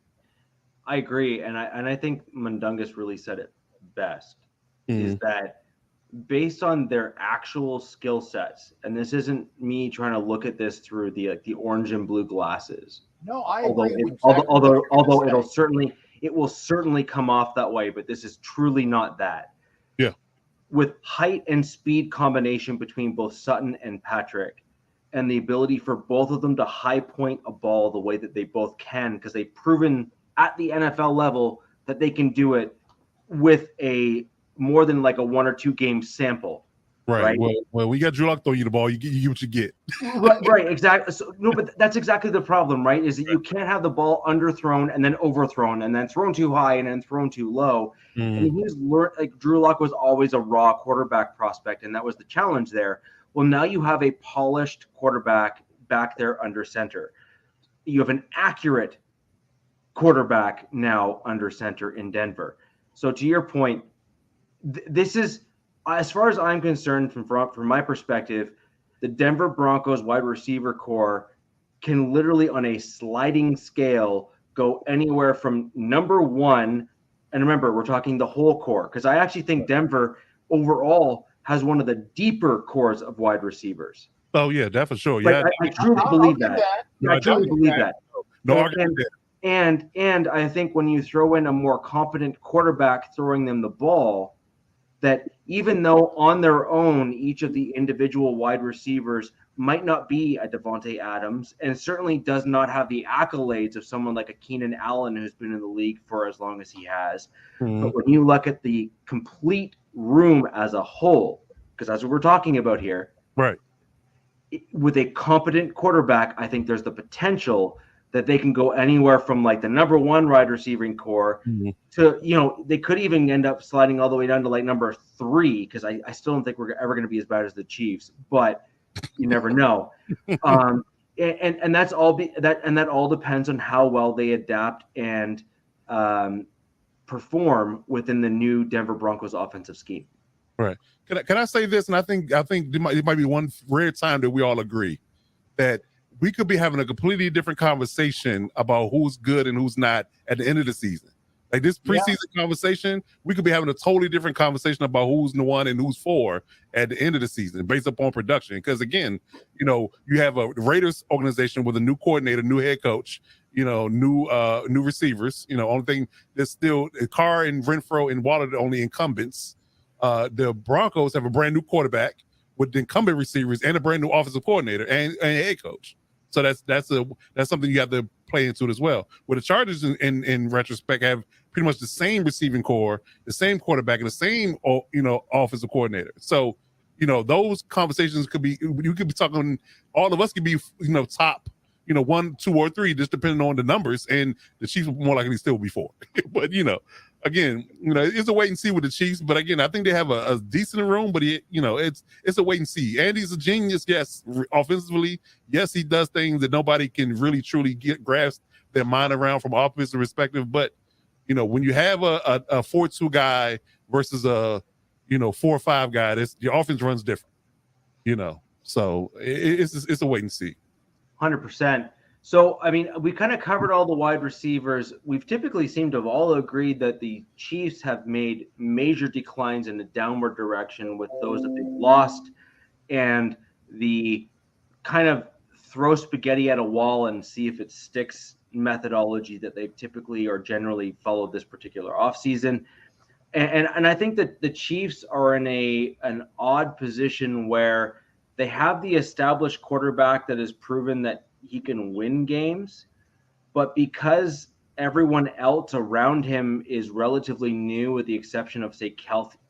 I agree, and I think Mundungus really said it best, is that based on their actual skill sets, and this isn't me trying to look at this through the orange and blue glasses. No, I agree. Although it will certainly come off that way, but this is truly not that. Yeah. With height and speed combination between both Sutton and Patrick, and the ability for both of them to high point a ball the way that they both can, because they've proven at the NFL level that they can do it with a more than like a 1 or 2 game sample. Right. Well, we got Drew Lock throw you the ball. You get what you get. Right. Exactly. So, no, but that's exactly the problem, right? Is that you can't have the ball underthrown and then overthrown and then thrown too high and then thrown too low. And Drew Lock was always a raw quarterback prospect, and that was the challenge there. Well, now you have a polished quarterback back there under center. You have an accurate quarterback now under center in Denver. So to your point, this is, as far as I'm concerned, from my perspective, the Denver Broncos wide receiver core can literally, on a sliding scale, go anywhere from number 1. And remember, we're talking the whole core, because I actually think Denver overall has one of the deeper cores of wide receivers. Oh yeah, that for sure. Yeah, I truly believe that. I truly believe that. No argument there. And I think when you throw in a more competent quarterback throwing them the ball, that even though on their own, each of the individual wide receivers might not be a Devontae Adams, and certainly does not have the accolades of someone like a Keenan Allen, who's been in the league for as long as he has. But when you look at the complete room as a whole, because that's what we're talking about here, right? With a competent quarterback, I think there's the potential that they can go anywhere from like the number 1 wide receiving core to, they could even end up sliding all the way down to like number 3, because I still don't think we're ever going to be as bad as the Chiefs, but you never know. And that's all that all depends on how well they adapt and perform within the new Denver Broncos offensive scheme. Right. Can I say this? And I think it might be one rare time that we all agree that we could be having a completely different conversation about who's good and who's not at the end of the season. Like this preseason conversation, we could be having a totally different conversation about who's the one and who's four at the end of the season based upon production. Because again, you have a Raiders organization with a new coordinator, new head coach, new receivers. Only thing that's still Carr and Renfro and Waller the only incumbents. The Broncos have a brand new quarterback with the incumbent receivers and a brand new offensive coordinator and head coach. So that's something you have to play into it as well. Where the Chargers in retrospect have pretty much the same receiving core, the same quarterback, and the same offensive coordinator. So those conversations could be, you could be talking, all of us could be top 1, 2, or 3 just depending on the numbers, and the Chiefs will more likely still be 4. But again, it's a wait and see with the Chiefs. But again, I think they have a decent room, but it's a wait and see. Andy's a genius, yes. Offensively, yes, he does things that nobody can really truly grasp their mind around from offensive perspective. But when you have a 4-2 guy versus a 4-5 guy, your offense runs different. So it's a wait and see. 100%. So, I mean, we kind of covered all the wide receivers. We've typically seemed to have all agreed that the Chiefs have made major declines in the downward direction with those that they've lost, and the kind of throw spaghetti at a wall and see if it sticks methodology that they've typically or generally followed this particular offseason. And I think that the Chiefs are in an odd position where they have the established quarterback that has proven that he can win games, but because everyone else around him is relatively new, with the exception of, say,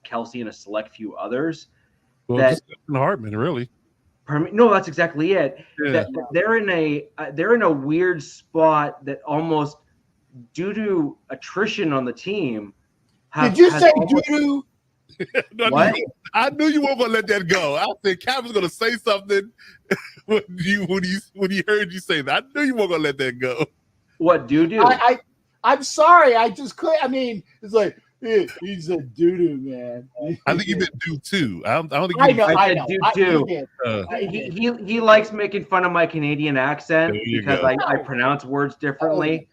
Kelsey and a select few others. Well, just Hartman, really. No, that's exactly it. Yeah. That they're in a weird spot that almost, due to attrition on the team. Did you say doo-doo? What? I knew you weren't gonna let that go. I said Cap was gonna say something when he heard you say that. I knew you weren't gonna let that go. What doo-doo? I'm sorry. I just couldn't. I mean, it's like he's a doo-doo man. I think you meant do too. I don't think. I know. Doo-doo. He likes making fun of my Canadian accent because I pronounce words differently.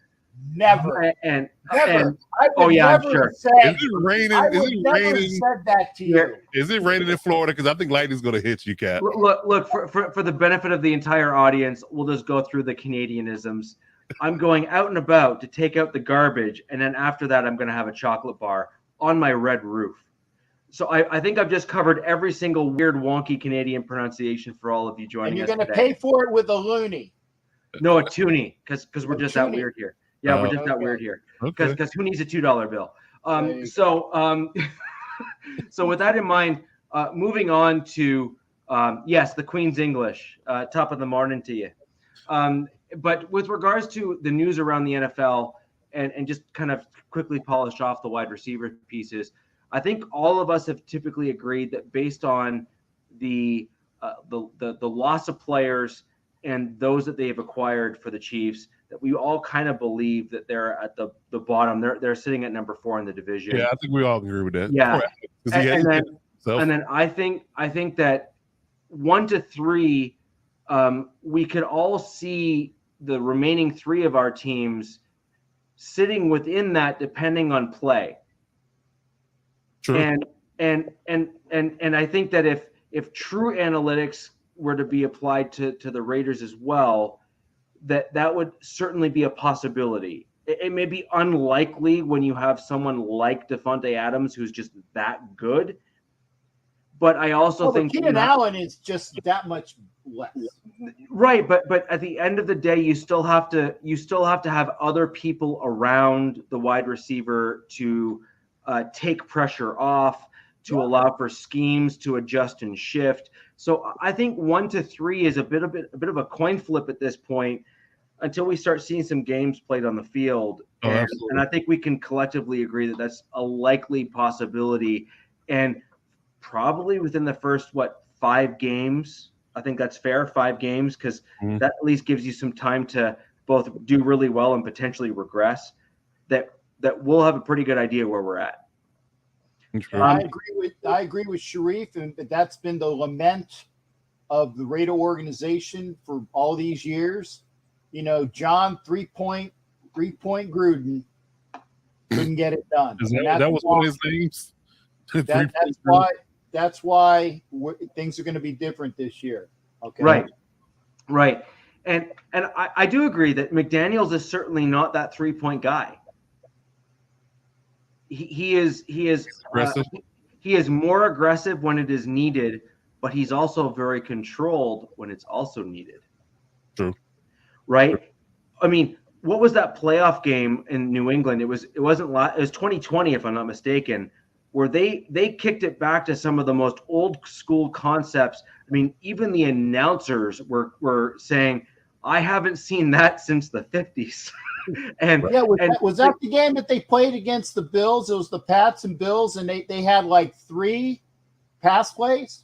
Never. And I'm sure. Say, is it raining? Said that to you. Is it raining in Florida? Because I think lightning's going to hit you, Cap. Look. For the benefit of the entire audience, we'll just go through the Canadianisms. I'm going out and about to take out the garbage, and then after that, I'm going to have a chocolate bar on my red roof. So I think I've just covered every single weird, wonky Canadian pronunciation for all of you joining us. And you're going to today. pay for it with a loony. No, a toonie, because we're just that weird here. Yeah, we're just that weird here. Okay. Because who needs a $2 bill? So with that in mind, moving on to yes, the Queen's English. Top of the morning to you. But with regards to the news around the NFL, and just kind of quickly polish off the wide receiver pieces, I think all of us have typically agreed that based on the loss of players and those that they have acquired for the Chiefs, that we all kind of believe that they're at the bottom. They're sitting at number 4 in the division. Yeah, I think we all agree with that. Yeah, and then I think that 1 to 3, we could all see the remaining 3 of our teams sitting within that, depending on play. True. And I think that if true analytics were to be applied to the Raiders as well, that would certainly be a possibility. It may be unlikely when you have someone like Devontae Adams who's just that good, but I also think Keenan Allen is just that much less. Right, but at the end of the day, you still have to have other people around the wide receiver to take pressure off, to allow for schemes to adjust and shift. So I think 1 to 3 is a bit of a coin flip at this point until we start seeing some games played on the field. And I think we can collectively agree that that's a likely possibility. And probably within the first, 5 games, I think that's fair, 5 games, because that at least gives you some time to both do really well and potentially regress, that we'll have a pretty good idea where we're at. I agree with Sharif, and that's been the lament of the Raider organization for all these years. John 3-point Gruden couldn't get it done. That was one of his names. That's why things are going to be different this year. Okay. Right. And I do agree that McDaniels is certainly not that 3-point guy. He is aggressive. He is more aggressive when it is needed, but he's also very controlled when it's also needed. True. Right? I mean, what was that playoff game in New England? It was 2020, if I'm not mistaken, where they kicked it back to some of the most old school concepts. I mean, even the announcers were saying, I haven't seen that since the 50s. And yeah, was that the game that they played against the Bills? It was the Pats and Bills, and they had like 3 pass plays.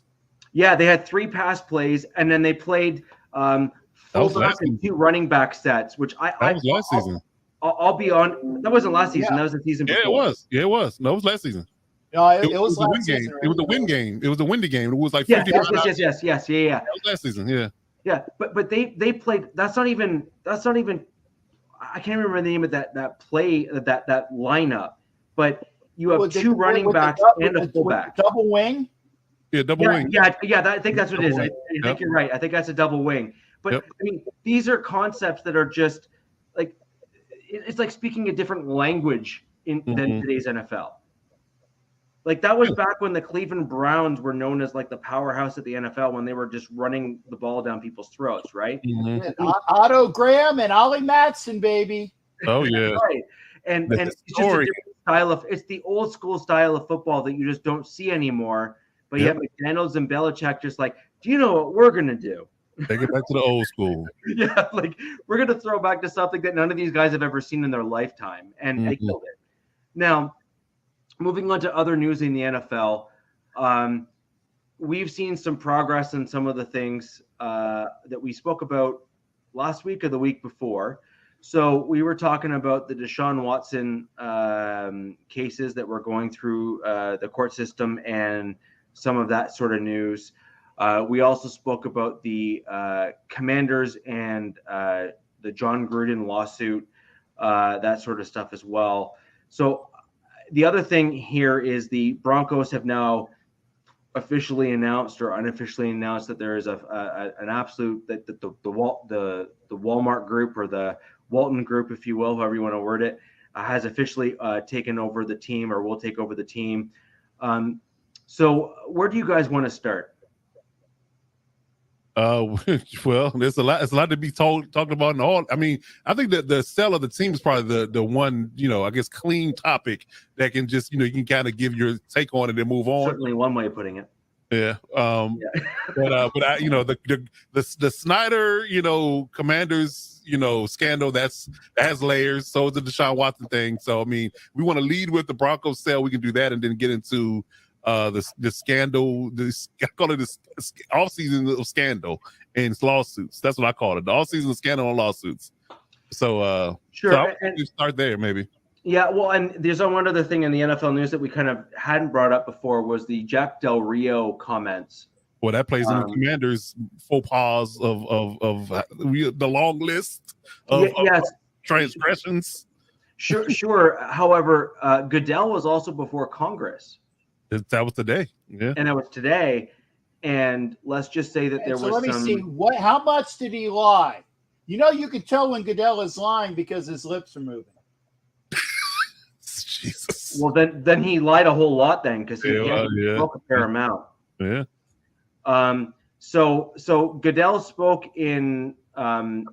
Yeah, they had 3 pass plays, and then they played fullback and 2 running back sets, which that was last season. I'll be on. That wasn't last season. Yeah. That was the season before. Yeah, it was. Yeah, it was. No, it was last season. No, it was last season. Game. It was the win game. It was the windy game. It was like 50 yes. Yeah. That was last season. Yeah. Yeah, but they played. That's not even. I can't remember the name of that play that lineup. But you have 2 running backs and a fullback. Double wing. Yeah, double wing. Yeah. I think that's what it is. I think you're right. I think that's a double wing. But I mean, these are concepts that are just like it's like speaking a different language than today's NFL. Like that was back when the Cleveland Browns were known as like the powerhouse of the NFL when they were just running the ball down people's throats, right? Otto Graham and Ollie Matson, baby. Oh yeah. Right. And it's just a different style it's the old school style of football that you just don't see anymore. But yet McDaniels and Belichick just like, do you know what we're gonna do? Take it back to the old school. Yeah, like we're gonna throw back to something that none of these guys have ever seen in their lifetime, and they killed it. Now, moving on to other news in the NFL, we've seen some progress in some of the things that we spoke about last week or the week before. So we were talking about the Deshaun Watson cases that were going through the court system and some of that sort of news. We also spoke about the Commanders and the John Gruden lawsuit, that sort of stuff as well. So the other thing here is the Broncos have now officially announced or unofficially announced that there is an absolute that the Walmart group or the Walton group, if you will, however you want to word it, has officially taken over the team or will take over the team. So where do you guys want to start? Well, there's a lot to be talked about in all. I mean, I think that the sale of the team is probably the one, I guess, clean topic that can just, you can kind of give your take on it and move on. Certainly one way of putting it. Yeah. But I, the Snyder, Commanders, scandal that has layers. So is the Deshaun Watson thing. So, I mean, we want to lead with the Broncos sale. We can do that and then get into the scandal, I call it this off-season of scandal and lawsuits. That's what I call it. The off-season of scandal and lawsuits. So sure. So I'll start there maybe. Yeah, well, and there's one other thing in the NFL news that we kind of hadn't brought up before was the Jack Del Rio comments. Well, that plays in the Commanders' faux pas of the long list of transgressions. Sure. However, Goodell was also before Congress. That was today. Yeah. And that was today. And let's just say that there was let me see. How much did he lie? You can tell when Goodell is lying because his lips are moving. Jesus. Well, then he lied a whole lot then because he spoke a fair amount. Yeah. So Goodell spoke in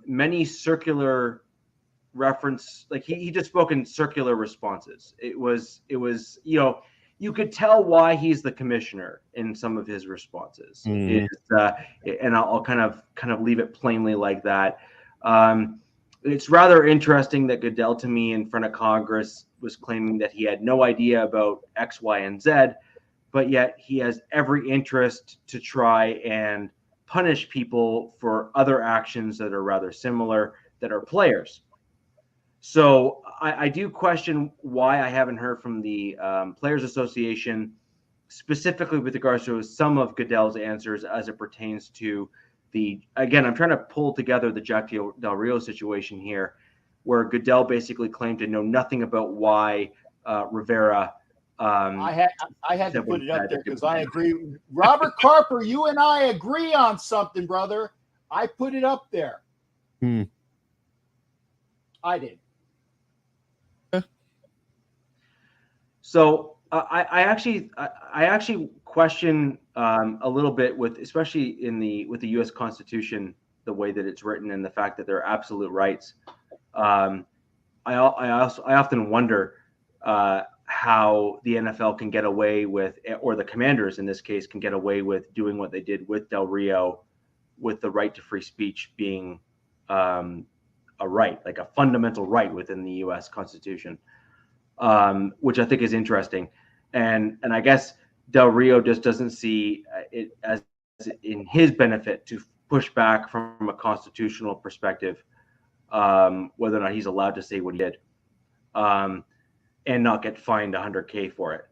many circular reference, like he just spoke in circular responses. It was you could tell why he's the commissioner in some of his responses. And I'll kind of leave it plainly like that. It's rather interesting that Goodell, to me, in front of Congress, was claiming that he had no idea about X, Y, and Z, but yet he has every interest to try and punish people for other actions that are rather similar that are players. So I do question why I haven't heard from the Players Association, specifically with regards to some of Goodell's answers as it pertains to again, I'm trying to pull together the Jack Del Rio situation here, where Goodell basically claimed to know nothing about why Rivera. I had to put it up there because I agree. Robert Carper, you and I agree on something, brother. I put it up there. I did. So I actually question a little bit especially with the U.S. Constitution, the way that it's written and the fact that there are absolute rights. I often wonder how the NFL can get away with, or the Commanders in this case can get away with doing what they did with Del Rio, with the right to free speech being a right, like a fundamental right within the U.S. Constitution. Which I think is interesting, and I guess Del Rio just doesn't see it as in his benefit to push back from a constitutional perspective, whether or not he's allowed to say what he did, and not get fined $100K for it.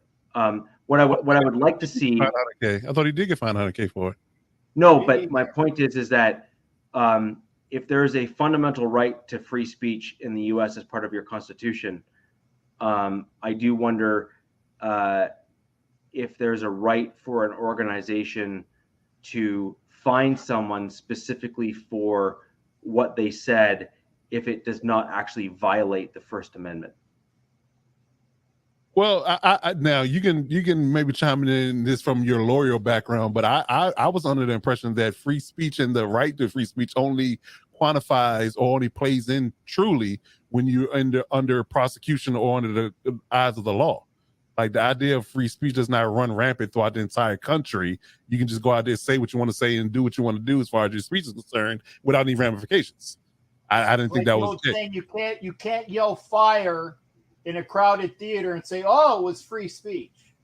What I would like to see. I thought he did get fined $100K for it. No, but my point is that if there is a fundamental right to free speech in the U.S. as part of your Constitution. I do wonder if there's a right for an organization to fine someone specifically for what they said if it does not actually violate the First Amendment. Well, I now you can maybe chime in this from your lawyer background, but I was under the impression that free speech and the right to free speech only quantifies or only plays in truly when you're under prosecution or under the eyes of the law. Like the idea of free speech does not run rampant throughout the entire country. You can just go out there, say what you want to say, and do what you want to do as far as your speech is concerned without any ramifications. I didn't think that was saying you can't yell fire in a crowded theater and say, "Oh, it was free speech."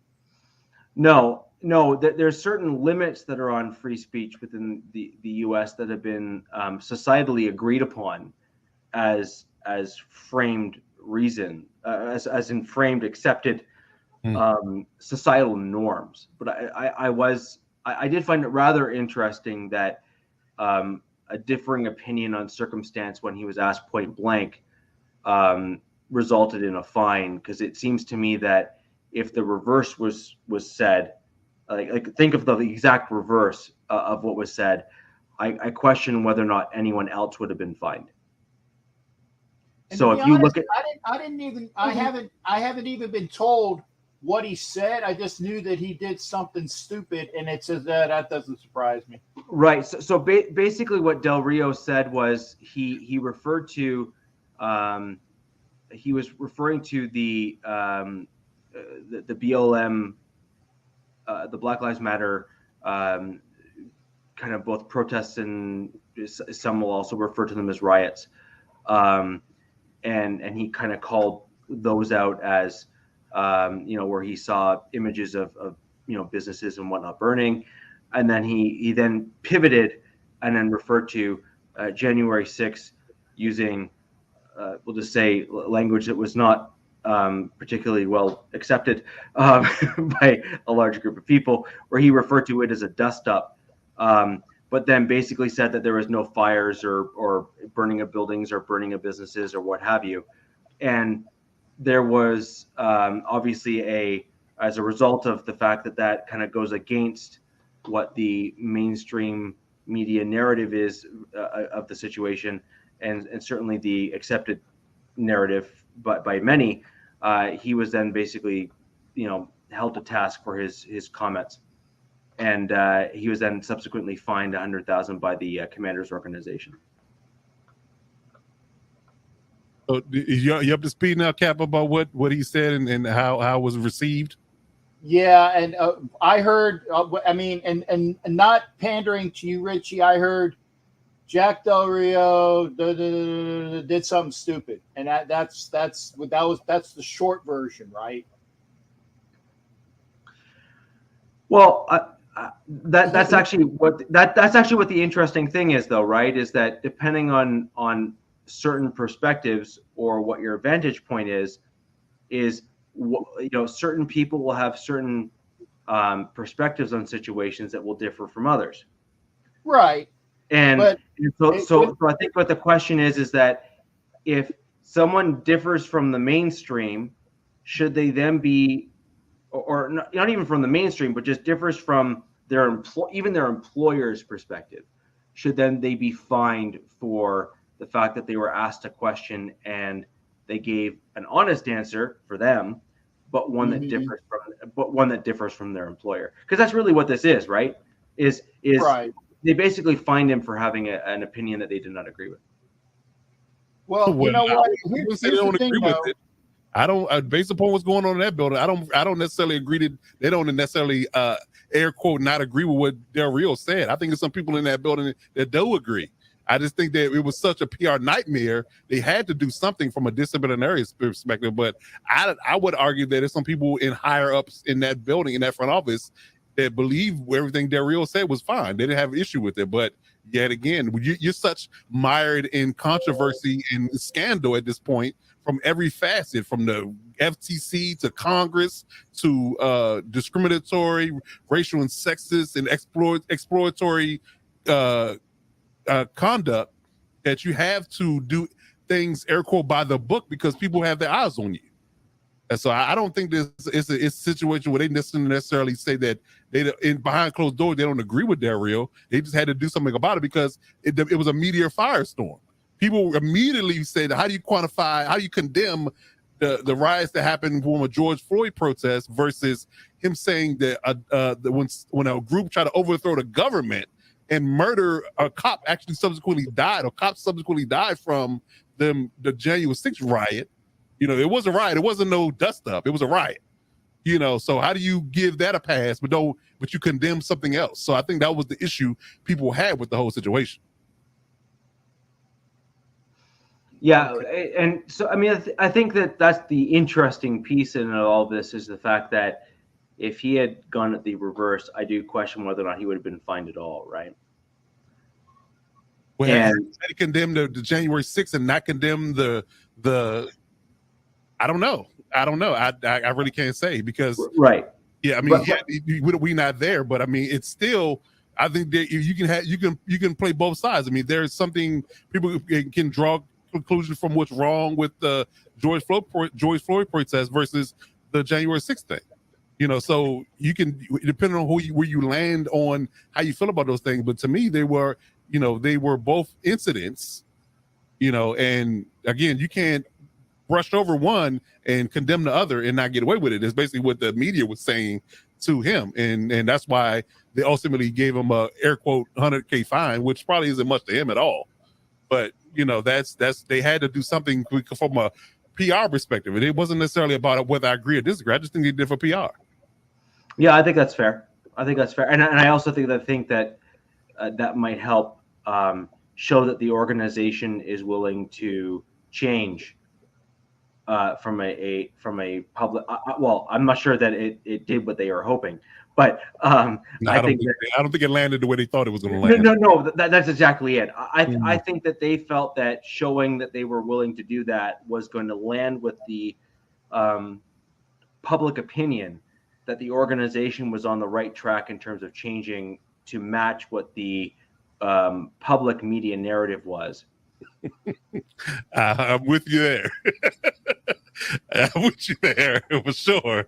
No. There's certain limits that are on free speech within the U.S. that have been societally agreed upon as framed reason, as in framed accepted societal norms. But I did find it rather interesting that a differing opinion on circumstance when he was asked point blank resulted in a fine, because it seems to me that if the reverse was said, like think of the exact reverse of what was said, I question whether or not anyone else would have been fined. And so if honest, you look at, I haven't even been told what he said. I just knew that he did something stupid, and it says that doesn't surprise me. Right. So basically, what Del Rio said was he referred to he was referring to the BLM, the Black Lives Matter, kind of both protests, and some will also refer to them as riots. And he kind of called those out as, where he saw images of businesses and whatnot burning. And then he then pivoted and then referred to January 6th using, we'll just say, language that was not particularly well accepted by a large group of people, where he referred to it as a dust up. But then basically said that there was no fires or burning of buildings or burning of businesses or what have you. And there was obviously as a result of the fact that kind of goes against what the mainstream media narrative is of the situation, and certainly the accepted narrative by many, he was then basically, held to task for his comments. And he was then subsequently fined $100,000 by the Commanders organization. So you up to speed now, Cap, about what he said and how it was received? Yeah, and I heard. And not pandering to you, Richie. I heard Jack Del Rio did something stupid, and that's the short version, right? Well, that's actually what the interesting thing is, though, right? Is that depending on certain perspectives or what your vantage point is certain people will have certain perspectives on situations that will differ from others, right? And so I think what the question is that if someone differs from the mainstream should they then be, or not even from the mainstream, but just differs from even their employer's perspective, should then they be fined for the fact that they were asked a question and they gave an honest answer for them, but one that differs from their employer? Because that's really what this is, right? Is right. They basically fined him for having an opinion that they did not agree with. Well, you know what? Here's the thing, though. I don't, based upon what's going on in that building, I don't necessarily agree that they don't necessarily air quote not agree with what Del Rio said. I think there's some people in that building that do agree. I just think that it was such a PR nightmare. They had to do something from a disciplinary perspective. But I would argue that there's some people in higher ups in that building, in that front office, that believe everything Del Rio said was fine. They didn't have an issue with it. But yet again, you're such mired in controversy and scandal at this point from every facet, from the FTC to Congress to discriminatory, racial and sexist and exploratory conduct, that you have to do things air quote by the book because people have their eyes on you. And so I don't think this is a situation where they necessarily say that behind closed doors they don't agree with Del Rio. They just had to do something about it because it was a meteor firestorm. People immediately said, how do you condemn the riots that happened from a George Floyd protest versus him saying that when a group tried to overthrow the government and murder a cop cops subsequently died from the January 6th riot. You know, it was a riot. It wasn't no dust up. It was a riot. You know, so how do you give that a pass, but you condemn something else? So I think that was the issue people had with the whole situation. Yeah, and so I mean, I think that's the interesting piece in all of this is the fact that if he had gone at the reverse, I do question whether or not he would have been fined at all, right? Well, and he condemned the January 6th and not condemn the I don't know. I really can't say because right. Yeah, I mean, we not there, but I mean, it's still. I think that you can play both sides. I mean, there's something people can draw conclusions from what's wrong with the George Floyd protest versus the January 6th thing. You know, so you can, depending on where you land on how you feel about those things. But to me, they were both incidents. You know, and again, you can't brush over one and condemn the other and not get away with it. It's basically what the media was saying to him, and that's why they ultimately gave him a air quote $100K fine, which probably isn't much to him at all. But you know, that's they had to do something from a PR perspective, and it wasn't necessarily about whether I agree or disagree. I just think they did for PR. Yeah, I think that's fair. And I also think that that might help show that the organization is willing to change from a public. Well, I'm not sure that it did what they were hoping, but I don't think it landed the way they thought it was going to land. No, that's exactly it. I think that they felt that showing that they were willing to do that was going to land with the public opinion that the organization was on the right track in terms of changing to match what the public media narrative was. I'm with you there. I'm with you there for sure.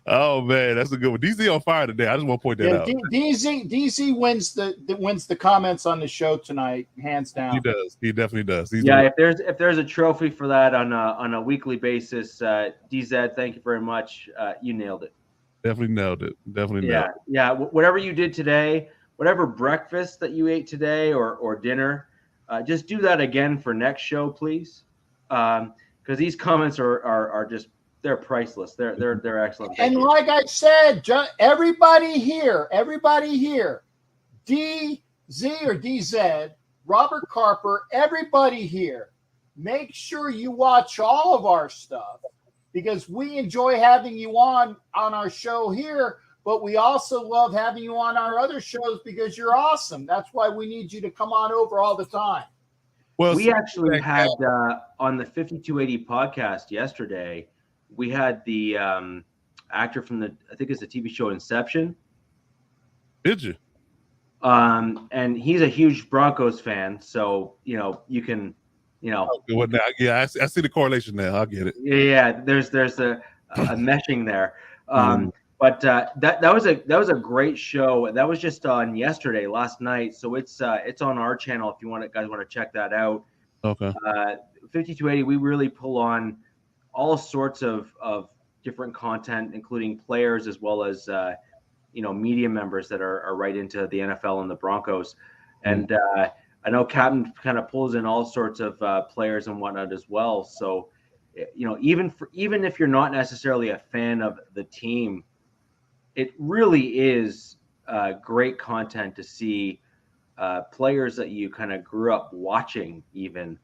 Oh man, that's a good one. DZ on fire today. I just want to point that out. DZ wins the comments on the show tonight, hands down. He does. He definitely does. If there's a trophy for that on a weekly basis, DZ, thank you very much. You nailed it. Definitely nailed it. Yeah. Whatever you did today, whatever breakfast that you ate today or dinner, just do that again for next show, please. Because these comments are just, they're priceless. They're excellent. And like I said, everybody here, DZ or DZ, Robert Carper, everybody here, make sure you watch all of our stuff because we enjoy having you on our show here, but we also love having you on our other shows because you're awesome. That's why we need you to come on over all the time. Well, we actually had on the 5280 podcast yesterday, we had the actor from I think it's the TV show Inception. Did you? And he's a huge Broncos fan, so you can, I see the correlation now. I get it. Yeah, there's meshing there. But that was a great show. That was just on yesterday, last night. So it's on our channel if you guys want to check that out. Okay. 5280, we really pull on all sorts of different content, including players as well as media members that are right into the NFL and the Broncos. And I know Captain kind of pulls in all sorts of players and whatnot as well. So, even if you're not necessarily a fan of the team, it really is great content to see players that you kind of grew up watching, even,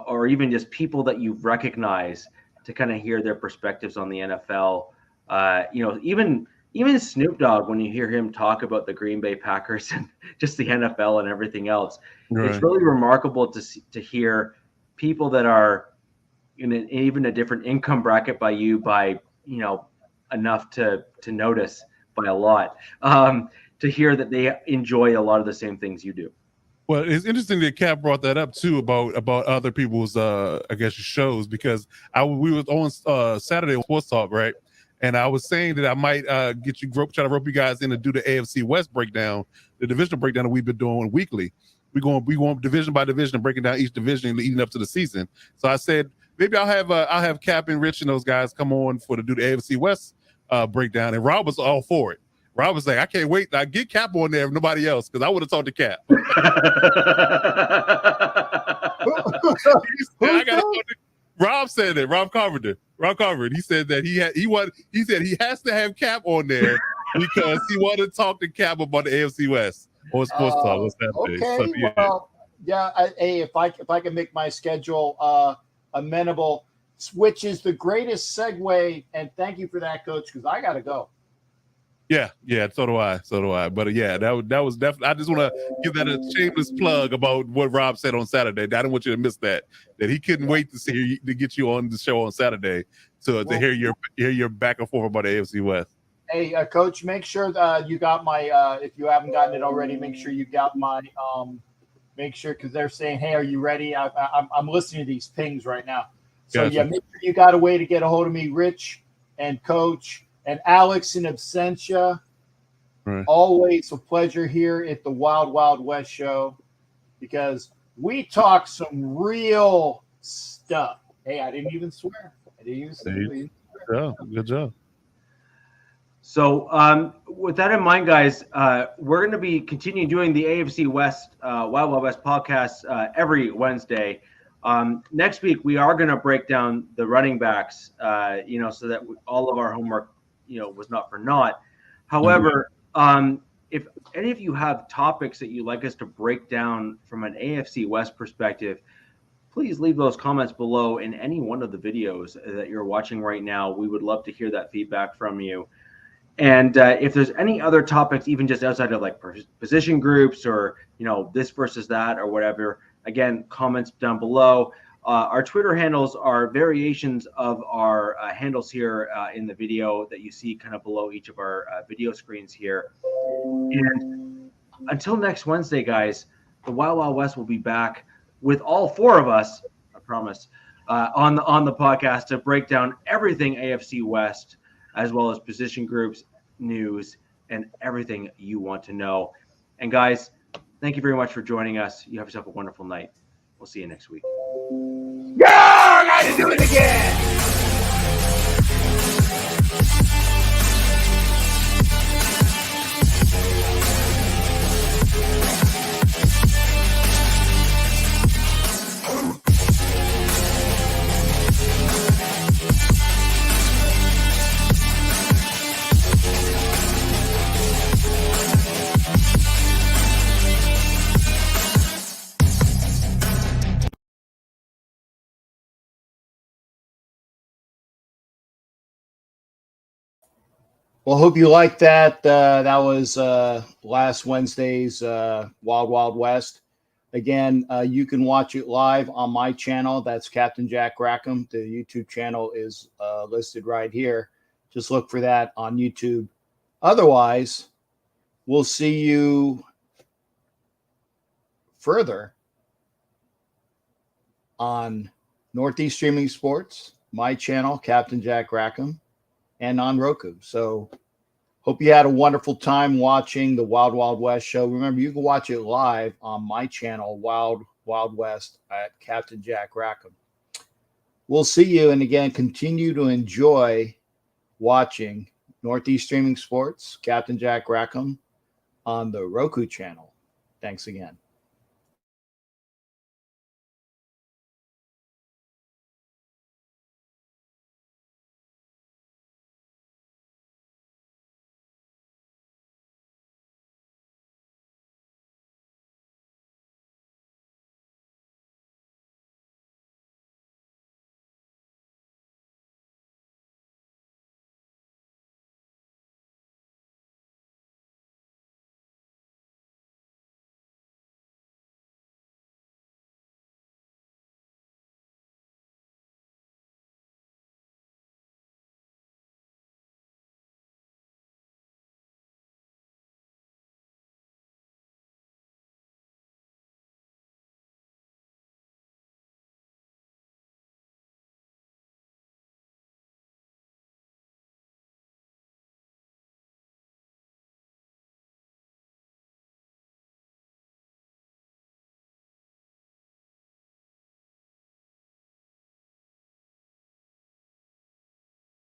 or even just people that you recognize, to kind of hear their perspectives on the NFL. Even Snoop Dogg, when you hear him talk about the Green Bay Packers and just the NFL and everything else, it's really remarkable to hear people that are in even a different income bracket by enough to notice by a lot, to hear that they enjoy a lot of the same things you do. Well, it's interesting that Cap brought that up too about other people's shows, because we was on Saturday on Sports Talk, right? And I was saying that I might try to rope you guys in to do the AFC West breakdown, the divisional breakdown that we've been doing weekly. We going division by division, breaking down each division leading up to the season. So I said maybe I'll have Cap and Rich and those guys come on to do the AFC West breakdown, and Rob was all for it. Rob was like, I can't wait. I get Cap on there if nobody else, because I would have talked to Cap. Rob said it. Rob Carpenter. He said that he said he has to have Cap on there because he wanted to talk to Cap about the AFC West on Sports Talk. What's happening? Okay, So, well, hey, if I can make my schedule amenable, which is the greatest segue, and thank you for that, Coach, because I got to go. Yeah, so do I. But that was definitely. I just want to give that a shameless plug about what Rob said on Saturday. I don't want you to miss that he couldn't wait to get you on the show on Saturday to hear your back and forth about the AFC West. Hey, Coach, make sure you got my. If you haven't gotten it already, make sure you got my. Make sure, because they're saying, "Hey, are you ready?" I'm listening to these pings right now. So Gotcha. make sure you got a way to get a hold of me, Rich and Coach. And Alex in absentia, always a pleasure here at the Wild Wild West show, because we talk some real stuff. Hey, I didn't even swear. Good job. So with that in mind, guys, we're going to be continuing doing the AFC West Wild Wild West podcast every Wednesday. Next week, we are going to break down the running backs, so that all of our homework was not for naught. However, if any of you have topics that you'd like us to break down from an AFC West perspective, please leave those comments below in any one of the videos that you're watching right now. We would love to hear that feedback from you. And if there's any other topics, even just outside of like position groups or, this versus that or whatever, again, comments down below. Our Twitter handles are variations of our handles here in the video that you see kind of below each of our video screens here. And until next Wednesday, guys, the Wild Wild West will be back with all four of us, I promise, on the podcast to break down everything AFC West, as well as position groups, news, and everything you want to know. And guys, thank you very much for joining us. You have yourself a wonderful night. We'll see you next week. Yeah, I got to do it again. Well, hope you liked that. That was last Wednesday's Wild Wild West. Again, you can watch it live on my channel. That's Captain Jack Rackham. The YouTube channel is listed right here. Just look for that on YouTube. Otherwise, we'll see you further on Northeast Streaming Sports, my channel, Captain Jack Rackham. and on Roku. So hope you had a wonderful time watching the Wild Wild West show. Remember, you can watch it live on my channel, Wild Wild West, at Captain Jack Rackham. We'll see you, and again, continue to enjoy watching Northeast Streaming Sports, Captain Jack Rackham, on the Roku channel. Thanks again.